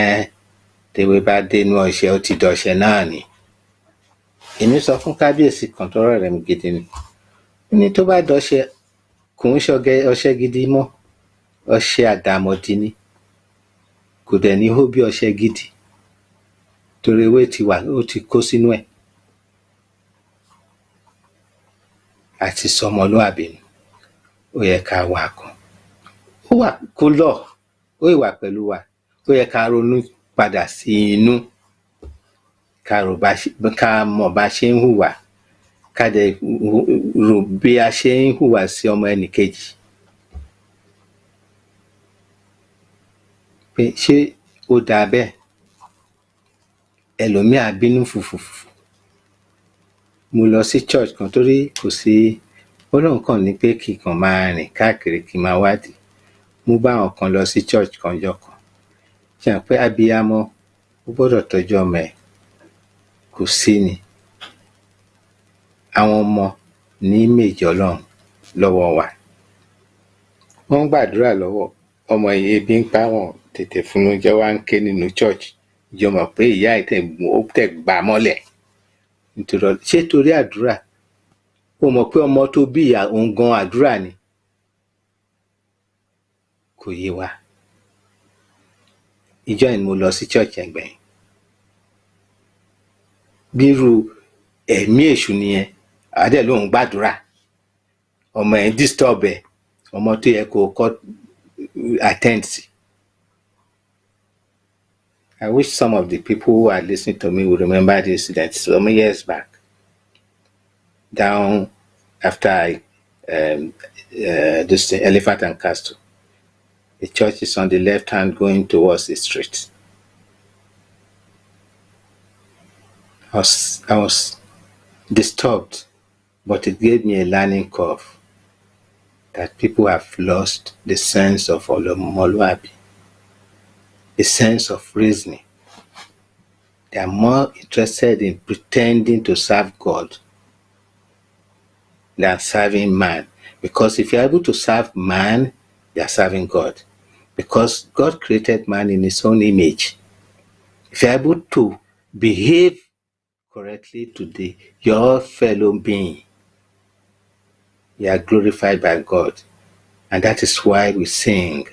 tèwe bá dénú ọṣẹ ó ti dọṣẹ náà ni èmi sọ fún kábíyèsí kan tọrọ rẹ̀ mi gidi ni ó ní tó bá dọṣẹ kò ń ṣọgẹ ọṣẹ gidi mọ́ ọṣẹ àdàmọ̀dì ni kò dẹ̀ ní hó bí ọṣẹ gidi torí ewé ti wà ó ti kó sínú ẹ̀ àti sọmọlúàbí ni ó yẹ ká wà kan ó wà kó lọ ó ìwà pẹ̀lú wa ó yẹ ká ronú padà sí inú ká mọ̀ bá ṣe ń hùwà ká dẹ̀ rò bí a ṣe ń hùwà sí ọmọ ẹnìkejì pé ṣé ó dáa bẹ́ẹ̀ ẹlòmíà bínú fùfùfù mo lọ sí church kan torí kò sí ó lóun kàn ní pé kí kan máa rìn káàkiri kí máa wádìí. Mo bá àwọn kan lọ sí church kan jọ́ kan. Ṣé hàn pé abiyamọ ó gbọ́dọ̀ tọ́jú ọmọ ẹ̀, kò sí ni. Àwọn ọmọ ní méjì Ọlọ́run lọ́wọ́ wa. Wọ́n ń gbàdúrà lọ́wọ́, ọmọ yìí ebi ń pa wọn, tètè fún oúnjẹ, wá ń ké nínú church. Jọ mọ̀ pé ìyá ẹ̀ tẹ̀ gbà mọ́lẹ̀. Nítorí ṣé torí àdúrà? Ó mọ̀ pé ọmọ tó bí ìyá òun gan àdúrà ni. Kò yé wa. Ìjọ́ yẹn ni mo lọ sí church yẹn gbẹ̀yìn. Bírú ẹ̀mí èṣù nìyẹn, àdẹ̀ lóun gbàdúrà. Ọmọ ẹ̀ disturb ẹ̀, ọmọ tó yẹ kó kọ́ attend sí. I wish some of the people who are listening to me will remember the incident some years back. Down after this Elephant and Castle. The church is on the left hand going towards the street. I was disturbed, but it gave me a learning curve that people have lost the sense of Olomoluabi, the sense of reasoning. They are more interested in pretending to serve God than serving man. Because if you're able to serve man, you are serving God. Because God created man in his own image. If you're able to behave correctly to your fellow being, you are glorified by God. And that is why we sing.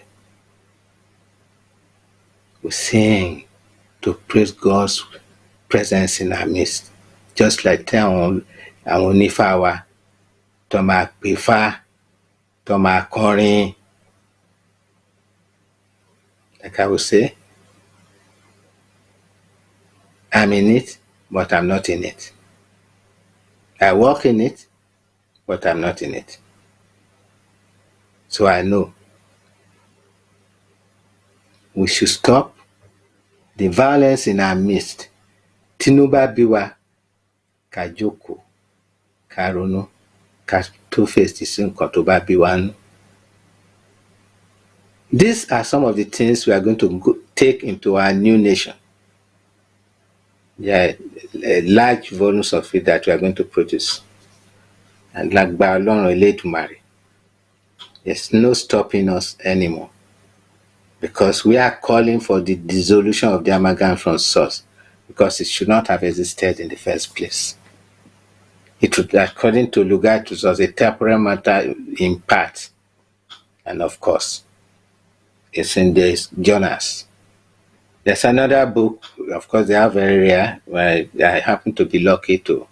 We sing to praise God's presence in our midst. Just like àwọn onífá wa tó máa pèfá, tó máa kọrin. Like I will say, I'm in it, but I'm not in it. I walk in it, but I'm not in it. So I know we should stop the violence in our midst. Tinuba biwa ká jókòó, ká ronú, ká tó fèsì sí nǹkan tó bá bí wa nú. These are some of the things we are going to take into our new nation. Yeah, large volumes of it that we are going to produce. And lágbára Ọlọ́run Elédùmarè, there's no stopping us anymore. Because we are calling for the dissolution of the amalgam from source, because it should not have existed in the first place. It would, according to Lugard, it was a temporary matter in part. And of course, it's in the journals. There's another book, of course, they are very rare, where I happen to be lucky to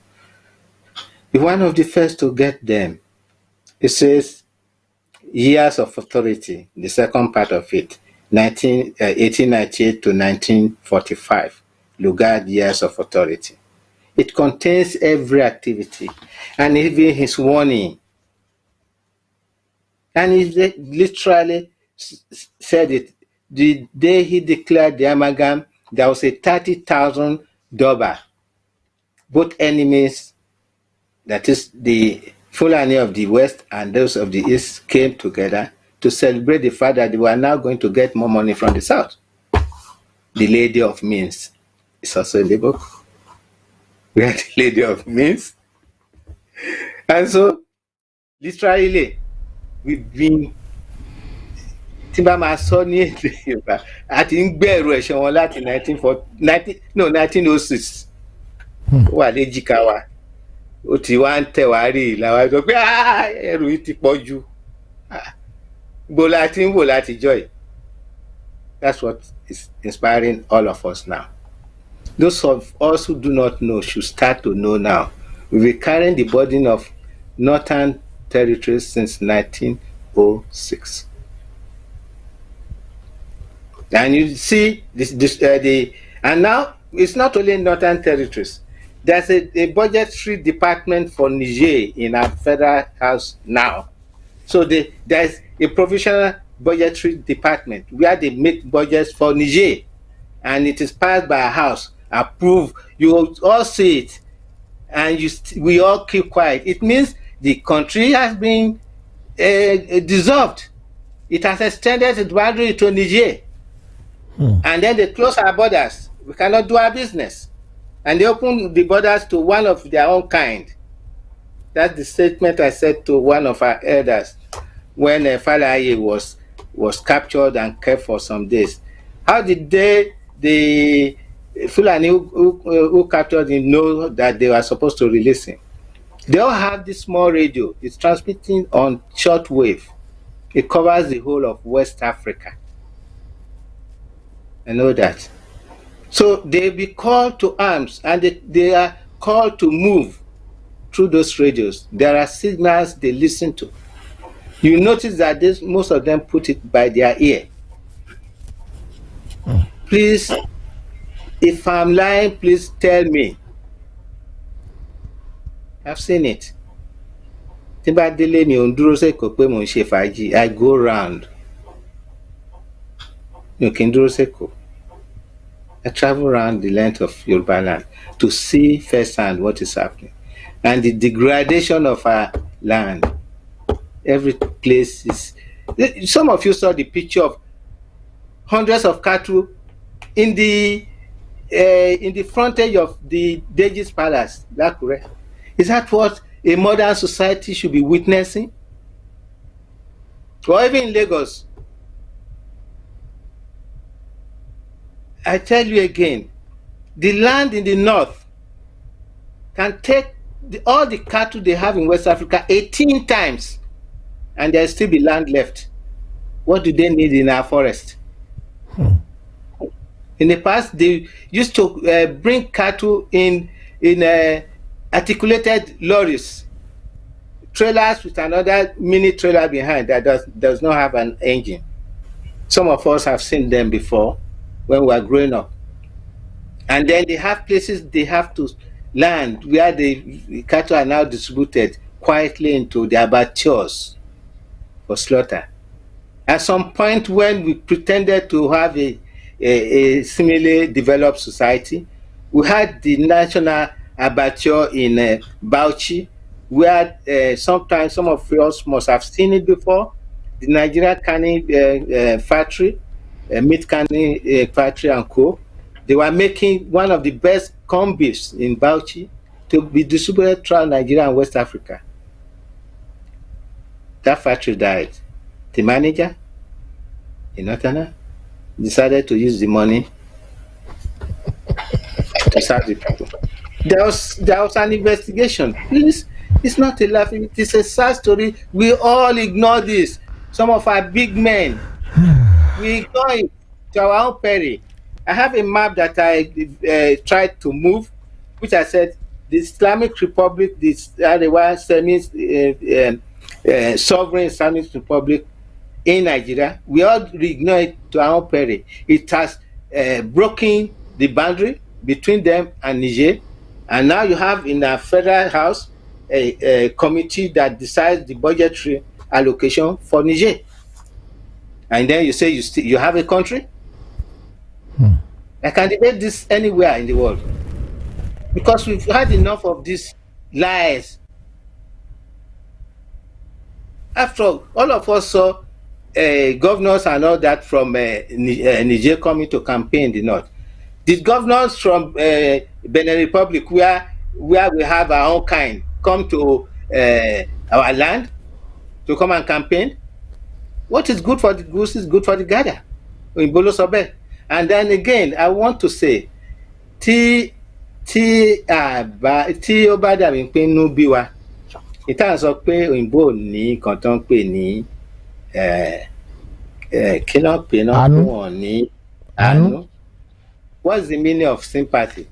be one of the first to get them. It says, Years of Authority, the second part of it, 1898 to 1945, Lugard Years of Authority. It contains every activity and even his warning. And he literally said it. The day he declared the amalgam, there was a 30,000 Doba. Both enemies, that is the Fulani of the West and those of the East, came together to celebrate the fact that they were now going to get more money from the South. The Lady of Means is also in the book. We are the Lady of Means. And so, literally, we've been tí bá máa sọ ní èdè Yorùbá àti ń gbẹ̀rù ẹ̀ṣẹ̀ wọn láti 1906 ó wà léjìká wa, ó ti wá ń tẹ̀ wá rí làwa sọ pé ẹrù yìí ti pọ̀ jù, gbó láti ń wò láti jọ́ yìí. That's what is inspiring all of us now. Those of us who do not know should start to know now. We've been carrying the burden of Northern territories since 1906. And you see and now it's not only Northern territories. There's a budgetary department for Niger in our federal house now. So there's a provisional budgetary department where they make budgets for Niger, and it is passed by a house, approved. You all see it, and we all keep quiet. It means the country has been dissolved. It has extended its boundary to Niger. And then they close our borders. We cannot do our business. And they open the borders to one of their own kind. That's the statement I said to one of our elders when Falaye was captured and kept for some days. How did the Fulani who captured him know that they were supposed to release him? They all have this small radio. It's transmitting on short wave. It covers the whole of West Africa. I know that. So they be called to arms, and they are called to move through those radios. There are signals they listen to. You notice that most of them put it by their ear. Please, if I'm lying, please tell me. I've seen it. I go round. I travel around the length of Yoruba land to see firsthand what is happening. And the degradation of our land. Every place is... Some of you saw the picture of hundreds of cattle in the frontage of the Deji's Palace. Is that correct? Is that what a modern society should be witnessing? Or even in Lagos? I tell you again, the land in the north can take all the cattle they have in West Africa 18 times, and there still be land left. What do they need in our forest? In the past, they used to bring cattle in articulated lorries, trailers with another mini trailer behind that does not have an engine. Some of us have seen them before when we were growing up. And then they have places they have to land where the cattle are now distributed quietly into the abattoirs for slaughter. At some point, when we pretended to have a similarly developed society, we had the national abattoir in Bauchi, where sometimes some of us must have seen it before, the Nigerian canning factory, meat canning factory and co. They were making one of the best corned beefs in Bauchi to be distributed throughout Nigeria and West Africa. That factory died. The manager in Otana decided to use the money to serve the people. There was an investigation. Please, it's not a laughing, it is a sad story. We all ignore this. Some of our big men, we ignore it to our own peril. I have a map that I tried to move, which I said the Islamic Republic, this sovereign Islamic Republic in Nigeria, we all ignore it to our own peril. It has broken the boundary between them and Niger, and now you have in the federal house a committee that decides the budgetary allocation for Niger. And then you say you have a country? I can debate this anywhere in the world, because we've had enough of these lies. After all of us saw governors and all that from Niger coming to campaign in the north. Did governors from Benin Republic, where we have our own kind, come to our land to come and campaign? What is good for the goose is good for the gander. In Bolo Sobe. And then again, I want to say, tí ó bá dàbí pé inú bí wa, ìtàn sọ pé òyìnbó ní nǹkan tó ń pè ní kí náà pè náà fún wọn ní àánú. What's the meaning of sympathy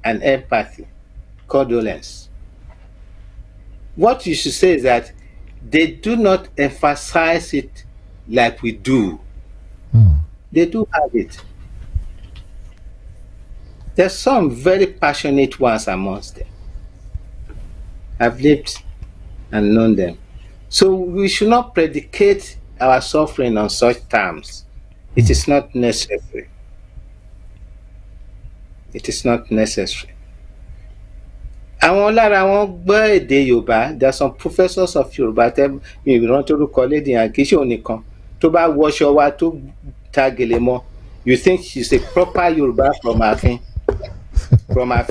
and empathy? Condolence. What you should say is that they do not emphasize it like we do. They do have it. There's some very passionate ones amongst them. I've lived and known them. So we should not predicate our suffering on such terms. It is not necessary. It is not necessary. àwọn lára wọn gbọ́ èdè Yorùbá. There are some professors of Yorùbá tẹ́ ìrántí orúkọ lédè yẹn kì í ṣe òun nìkan tó bá wọṣọ wa tó ta gèlè mọ́, you think she's a proper Yorùbá from ààfin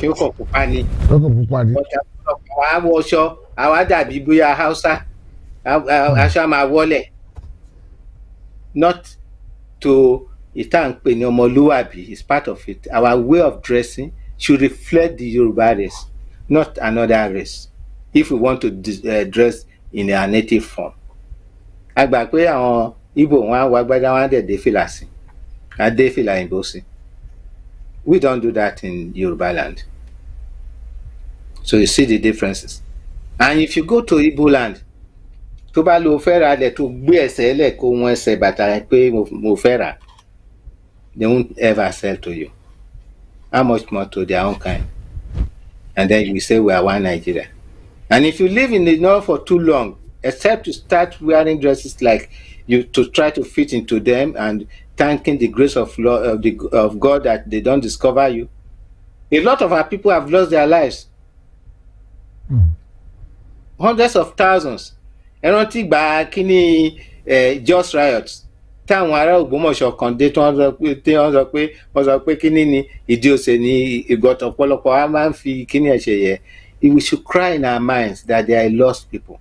ó kàn pupa ni. lọ́kàn pupa ni. àwa wọṣọ àwa dàbí bóyá Hausa aṣọ máa wọlẹ̀, not to ìtànpé ní ọmọlúwàbí is part of it. Our way of dressing should reflect the Yoruba race, not another race, if we want to dress in our native form. A gbà pé àwọn Igbo wọn á wọ agbádá wọn á dẹ̀ dé fìlà sí, á dé fìlà òyìnbó sí. We don't do that in Yoruba land. So you see the differences. And if you go to Igbo land, tó bá lo fẹ́ ra lẹ̀ tó gbé ẹsẹ̀ lẹ̀ kó wọn ẹsẹ̀ bàtà rẹ̀ pé mo fẹ́ rà, they won't ever sell to you. How much more to their own kind? And then we say we are one Nigeria. And if you live in the north for too long, except to start wearing dresses like you to try to fit into them and thanking the grace of God that they don't discover you, a lot of our people have lost their lives. Hundreds of thousands. Ẹ rántí ìgbà kíní just riots táwọn ará Ògbómọ̀ṣọ́ kan dé tí wọ́n sọ pé kíní ni ìdí òsè ní ìgbọ̀tọ̀ ọ̀pọ̀lọpọ̀ a máa ń fi kíní ẹ̀ ṣe yẹ. We should cry in our minds that they are lost people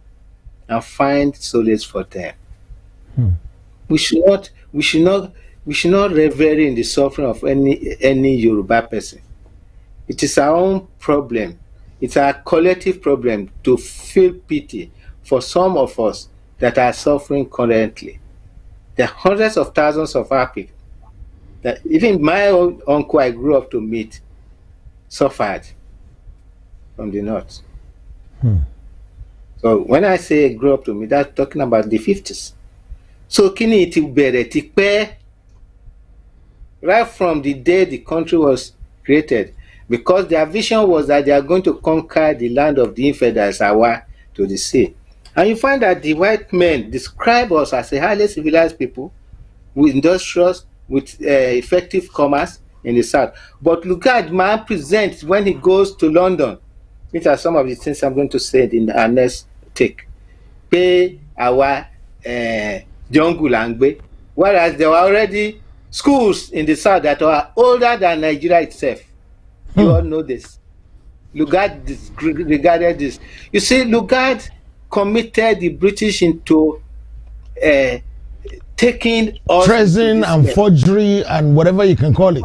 and find solace for them. We should not revel in the suffering of any Yoruba person. It is our own problem. It's our collective problem to feel pity for some of us that are suffering currently. There are hundreds of thousands of our people that even my own uncle I grew up to meet suffered from the north. So when I say grew up to meet, that's talking about the 50s. So kini ti bẹ̀rẹ̀ ti pẹ́, right from the day the country was created, because their vision was that they are going to conquer the land of the infidels, Awa, to the sea. And you find that the white men describe us as a highly civilized people, with industrious, with effective commerce in the south. But look at man presents when he goes to London. These are some of the things I'm going to say in our next take. Pay our jungle language, whereas there were already schools in the south that were older than Nigeria itself. You all know this. Lugard regarded this. You see, Lugard committed the British into taking us treason and forgery and whatever you can call it.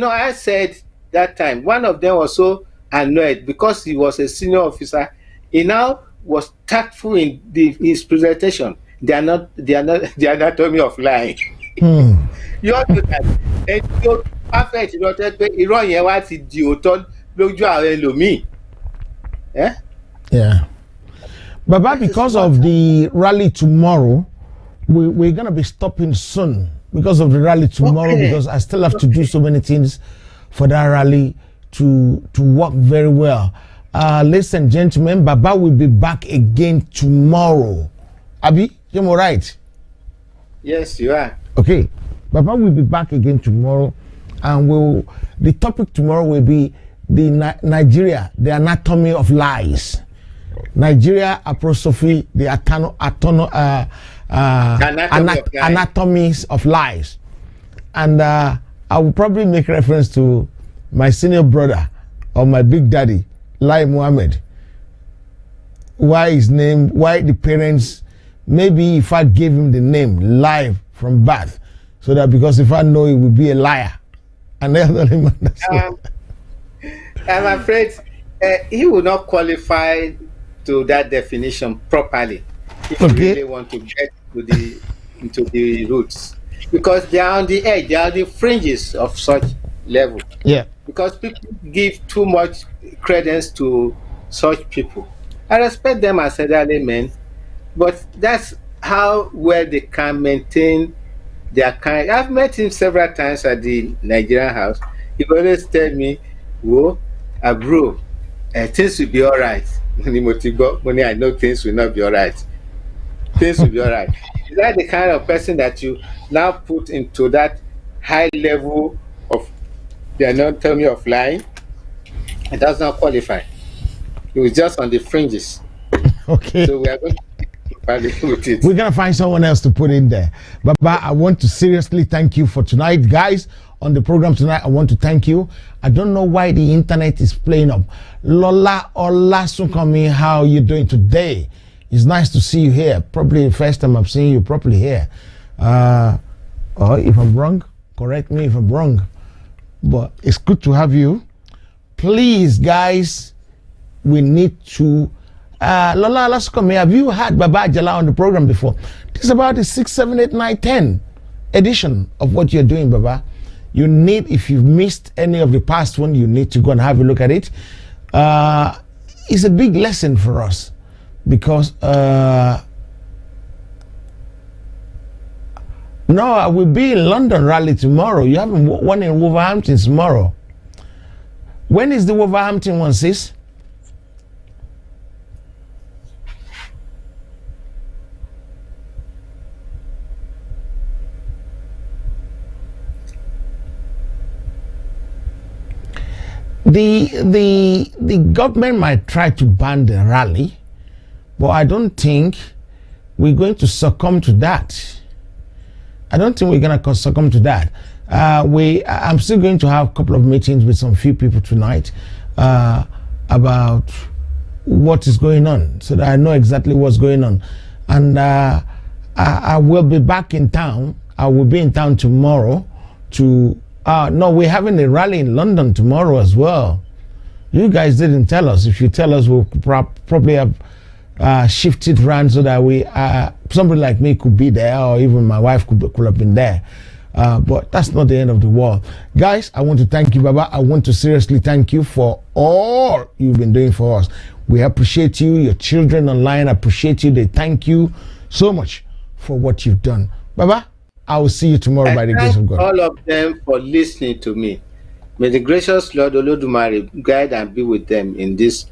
I said that time, one of them was so annoyed because he was a senior officer. He now was tactful in his presentation. They are not the anatomy of lying. You all know that. And you perfect, you know, irọ́ yẹn wá ti di òótọ́ lójú àwọn ẹlòmíì. Yeah. Baba, because of the rally tomorrow, we're going to be stopping soon because of the rally tomorrow, because I still have to do so many things for that rally to work very well. Ladies and gentlemen, Baba will be back again tomorrow. Abi, you're all right? Yes, you are. Okay. Baba will be back again tomorrow, and the topic tomorrow will be the Nigeria, the anatomy of lies. Nigeria apostrophe the anatomies of lies. And I will probably make reference to my senior brother or my big daddy, Lai Muhammad. Why the parents, maybe if I gave him the name Lai from birth, so that because if I know he will be a liar. And I'm afraid he will not qualify to that definition properly if you really want to get into the roots, because they are on the edge, they are on the fringes of such level. Yeah. Because people give too much credence to such people. I respect them as elderly men, but that's how well they can maintain their kind. I've met him several times at the Nigerian house. He always tell me, "Whoa, bro, things will be all right." I know things will not be all right. Things will be all right. Is that the kind of person that you now put into that high level of the anatomy of lying? It does not qualify. It was just on the fringes. Okay. So we are going to with it. We're gonna find someone else to put in there. Baba, I want to seriously thank you for tonight, guys. On the program tonight, I want to thank you. I don't know why the internet is playing up. Lola Olasunkanmi, how are you doing today? It's nice to see you here. Probably the first time I'm seeing you properly here. Or if I'm wrong, correct me if I'm wrong. But it's good to have you. Please, guys, we need to. Lola Olasunkanmi, have you had Baba Ajala on the program before? This is about the 6, 7, 8, 9, 10 edition of what you're doing, Baba. You need, if you've missed any of the past one, you need to go and have a look at it. It's a big lesson for us because no, I will be in London rally tomorrow. You have one in Wolverhampton tomorrow. When is the Wolverhampton one, sis? The government might try to ban the rally, but I don't think we're going to succumb to that. I don't think we're going to succumb to that. I'm still going to have a couple of meetings with some few people tonight about what is going on, so that I know exactly what's going on. And I will be back in town. I will be in town tomorrow to. No, we're having a rally in London tomorrow as well. You guys didn't tell us. If you tell us, we'll probably have shifted around so that we, somebody like me could be there, or even my wife could have been there. But that's not the end of the world. Guys, I want to thank you, Baba. I want to seriously thank you for all you've been doing for us. We appreciate you. Your children online appreciate you. They thank you so much for what you've done. Baba, I will see you tomorrow by the grace of God. All of them for listening to me. May the gracious Lord Olodumare guide and be with them in this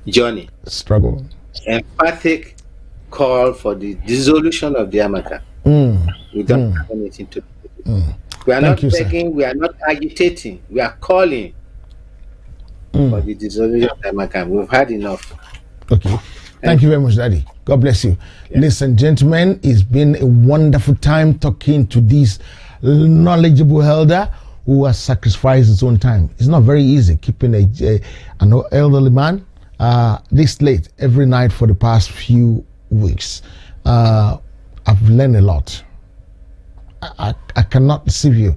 journey. Struggle. Emphatic call for the dissolution of the Amalgam. We don't have anything to do. We are not begging, we are not agitating, we are calling for the dissolution of the Amalgam. We've had enough. Okay. Thank you very much, Daddy. God bless you. Yeah. Ladies and gentlemen, it's been a wonderful time talking to this knowledgeable elder who has sacrificed his own time. It's not very easy keeping an elderly man this late every night for the past few weeks. I've learned a lot. I cannot deceive you.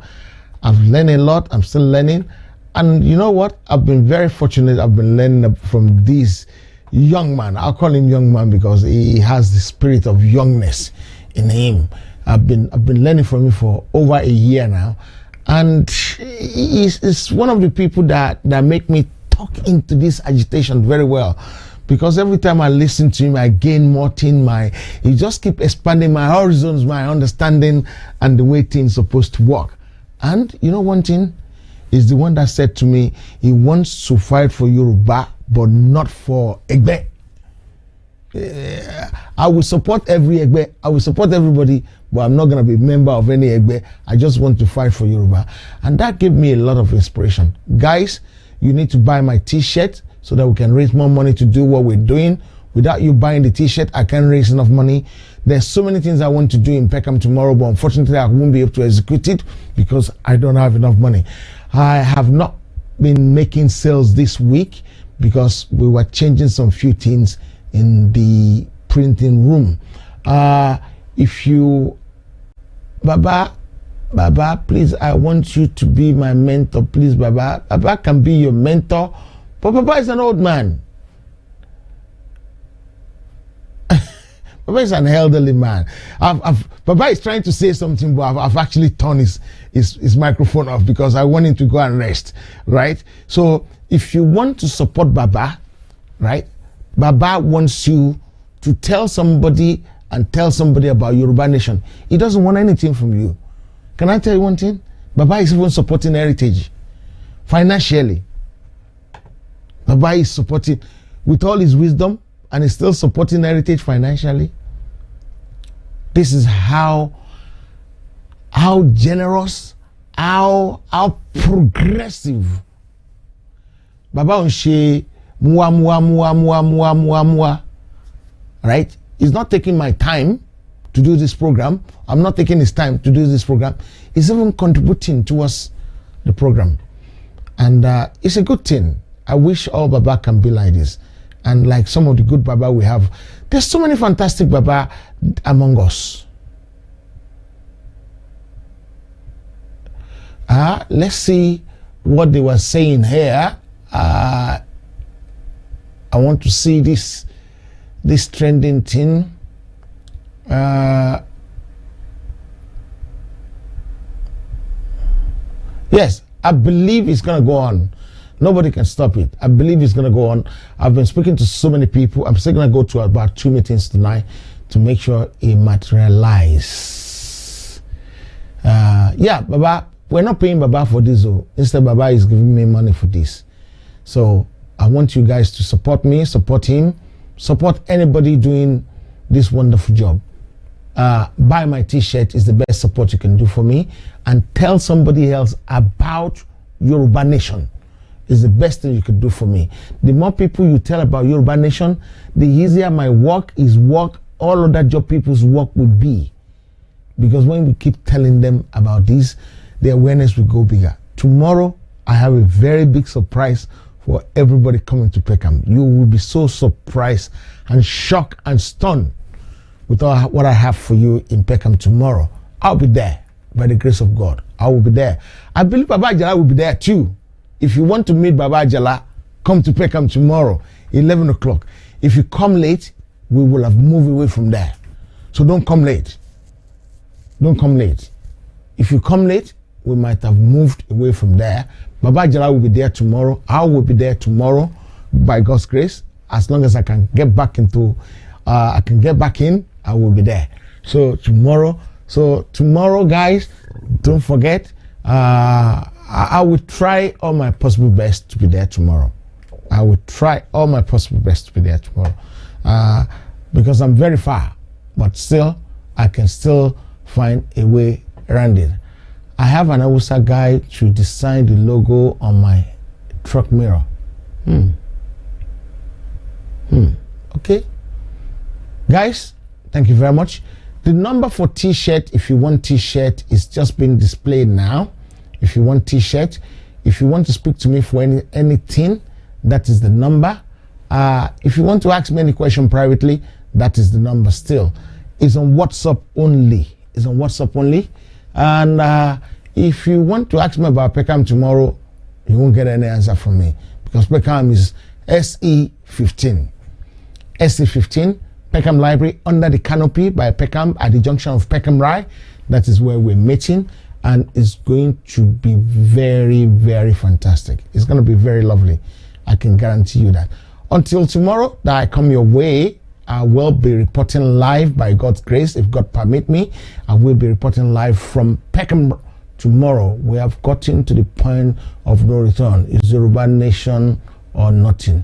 I've learned a lot. I'm still learning. And you know what? I've been very fortunate. I've been learning from these young man. I'll call him young man because he has the spirit of youngness in him. I've been learning from him for over a year now, and he's one of the people that make me talk into this agitation very well, because every time I listen to him, I gain more thing. He just keep expanding my horizons, my understanding, and the way things supposed to work. And you know one thing is the one that said to me, he wants to fight for Yoruba, but not for Egbe. I will support every Egbe. I will support everybody, but I'm not going to be a member of any Egbe. I just want to fight for Yoruba. And that gave me a lot of inspiration. Guys, you need to buy my t-shirt so that we can raise more money to do what we're doing. Without you buying the t-shirt, I can't raise enough money. There's so many things I want to do in Peckham tomorrow, but unfortunately I won't be able to execute it because I don't have enough money. I have not been making sales this week because we were changing some few things in the printing room. If you, Baba, please, I want you to be my mentor. Please, Baba. Baba can be your mentor, but Baba is an old man. Baba is an elderly man. Baba is trying to say something, but I've actually turned his microphone off because I want him to go and rest, right? So if you want to support Baba, right, Baba wants you to tell somebody about Yoruba Nation. He doesn't want anything from you. Can I tell you one thing? Baba is even supporting heritage financially. Baba is supporting with all his wisdom, and is still supporting heritage financially. This is how generous, how progressive. Baba Onse Mua. Right? He's not taking my time to do this program. I'm not taking his time to do this program. He's even contributing towards the program. And it's a good thing. I wish all Baba can be like this. And like some of the good Baba we have. There's so many fantastic Baba among us. Let's see what they were saying here. I want to see this trending thing. Yes, I believe it's going to go on. Nobody can stop it. I believe it's going to go on. I've been speaking to so many people. I'm still going to go to about 2 meetings tonight to make sure it materializes. Yeah, Baba, we're not paying Baba for this. Instead, Baba is giving me money for this. So I want you guys to support me, support him, support anybody doing this wonderful job. Buy my t-shirt is the best support you can do for me, and tell somebody else about Yoruba Nation is the best thing you can do for me. The more people you tell about Yoruba Nation, the easier my work, all other job people's work will be. Because when we keep telling them about this, the awareness will go bigger. Tomorrow, I have a very big surprise for everybody coming to Peckham. You will be so surprised and shocked and stunned with all what I have for you in Peckham tomorrow. I'll be there by the grace of God. I will be there. I believe Baba Ajala will be there too. If you want to meet Baba Ajala, come to Peckham tomorrow, 11 o'clock. If you come late, we will have moved away from there. So don't come late. Don't come late. If you come late, we might have moved away from there. Baba Ajala will be there tomorrow. I will be there tomorrow by God's grace. As long as I can get back in, I will be there. So tomorrow, guys, don't forget, I will try all my possible best to be there tomorrow. I will try all my possible best to be there tomorrow. Because I'm very far, but still, I can still find a way around it. I have an Hausa guy to design the logo on my truck mirror. Okay. Guys, thank you very much. The number for t-shirt, if you want t-shirt, is just being displayed now. If you want t-shirt, if you want to speak to me for anything, that is the number. If you want to ask me any question privately, that is the number still. It's on WhatsApp only. It's on WhatsApp only. And if you want to ask me about Peckham tomorrow, you won't get any answer from me, because Peckham is SE15. SE15, Peckham Library, under the canopy by Peckham at the junction of Peckham Rye. That is where we're meeting, and it's going to be very, very fantastic. It's going to be very lovely. I can guarantee you that. Until tomorrow that I come your way, I will be reporting live by God's grace. If God permit me, I will be reporting live from Peckham tomorrow. We have gotten to the point of no return. Is Yoruba Nation or nothing?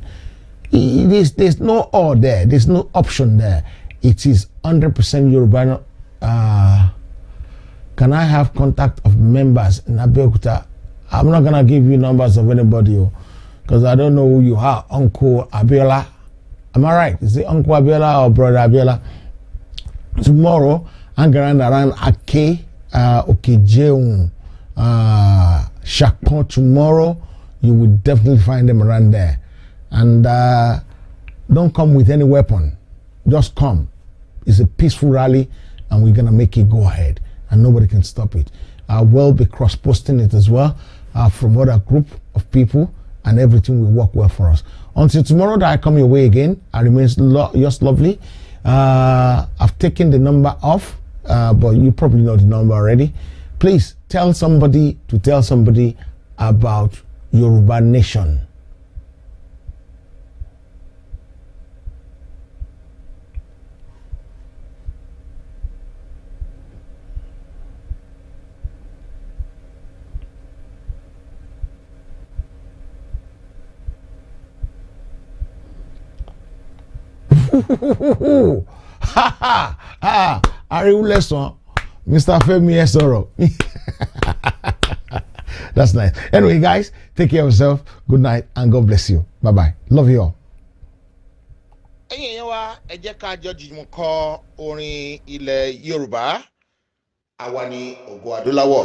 There's no or there. There's no option there. It is 100% Yoruba. Can I have contact of members in Abeokuta? I'm not going to give you numbers of anybody, because I don't know who you are. Uncle Abiola. Am I right? Is it Uncle Abiola or Brother Abiola? Tomorrow, I'm going around Ake, Okejeun, Shakpon. Tomorrow, you will definitely find them around there. And don't come with any weapon. Just come. It's a peaceful rally, and we're going to make it go ahead, and nobody can stop it. I will be cross-posting it as well from other group of people, and everything will work well for us. Until tomorrow that I come your way again, I remain yours lovely. I've taken the number off, but you probably know the number already. Please tell somebody to tell somebody about Yoruba Nation. Ariwu lesson, Mr. Femi Esoro. That's nice. Anyway, guys, take care of yourself. Good night and God bless you. Bye-bye. Love you all. ẹ̀yin èèyàn wa ẹ jẹ́ ká jọ jùmọ̀ kọ orin ilẹ̀ Yorùbá àwa ni ògo adúláwọ̀.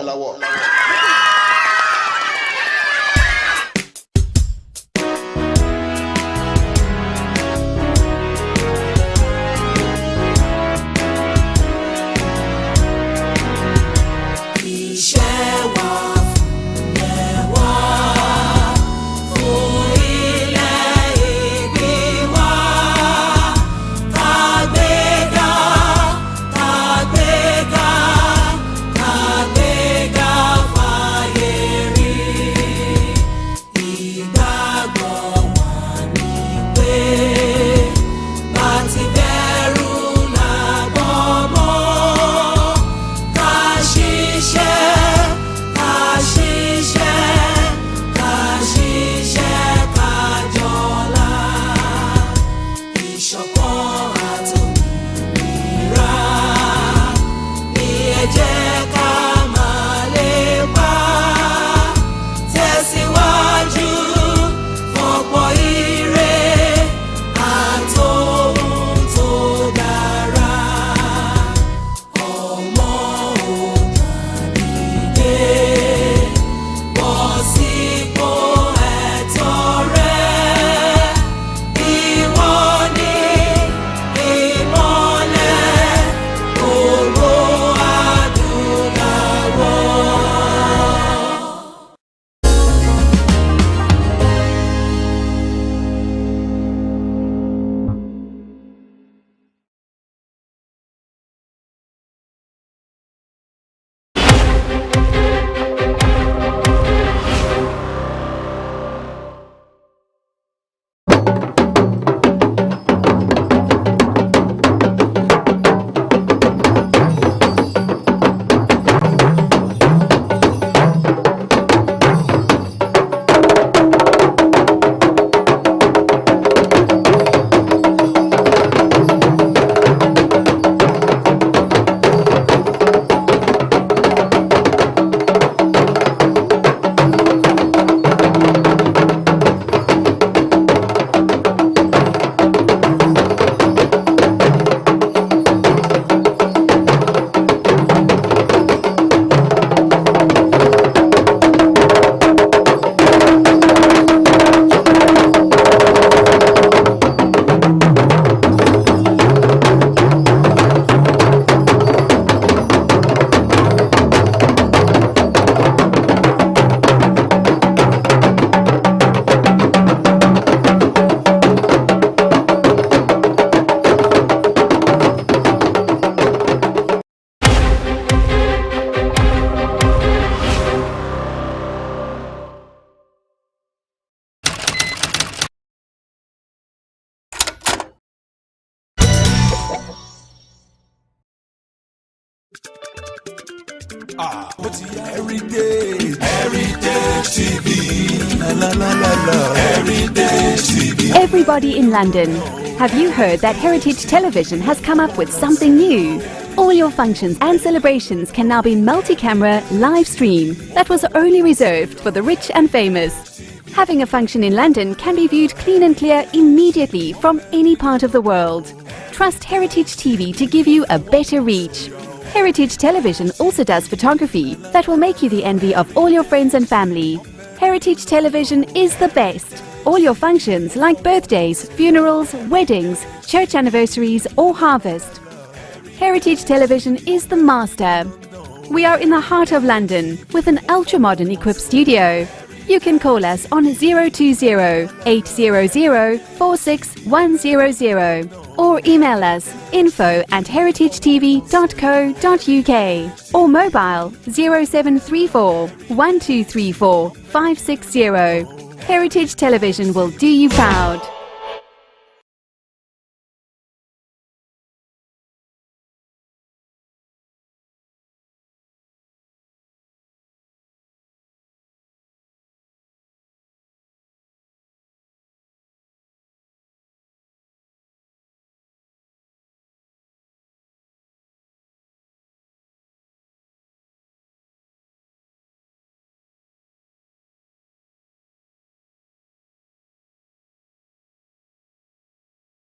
Heritage TV. La la la la la. Heritage TV. Everybody in London, have you heard that Heritage Television has come up with something new? All your functions and celebrations can now be multi-camera live stream. That was only reserved for the rich and famous. Having a function in London can be viewed clean and clear immediately from any part of the world. Trust Heritage TV to give you a better reach. Heritage Television also does photography that will make you the envy of all your friends and family. Heritage Television is the best. All your functions like birthdays, funerals, weddings, church anniversaries or harvest. Heritage Television is the master. We are in the heart of London with an ultra-modern equipped studio. You can call us on 020-800-46100 or email us info@heritagetv.co.uk or mobile 0734 1234 560. Heritage Television will do you proud.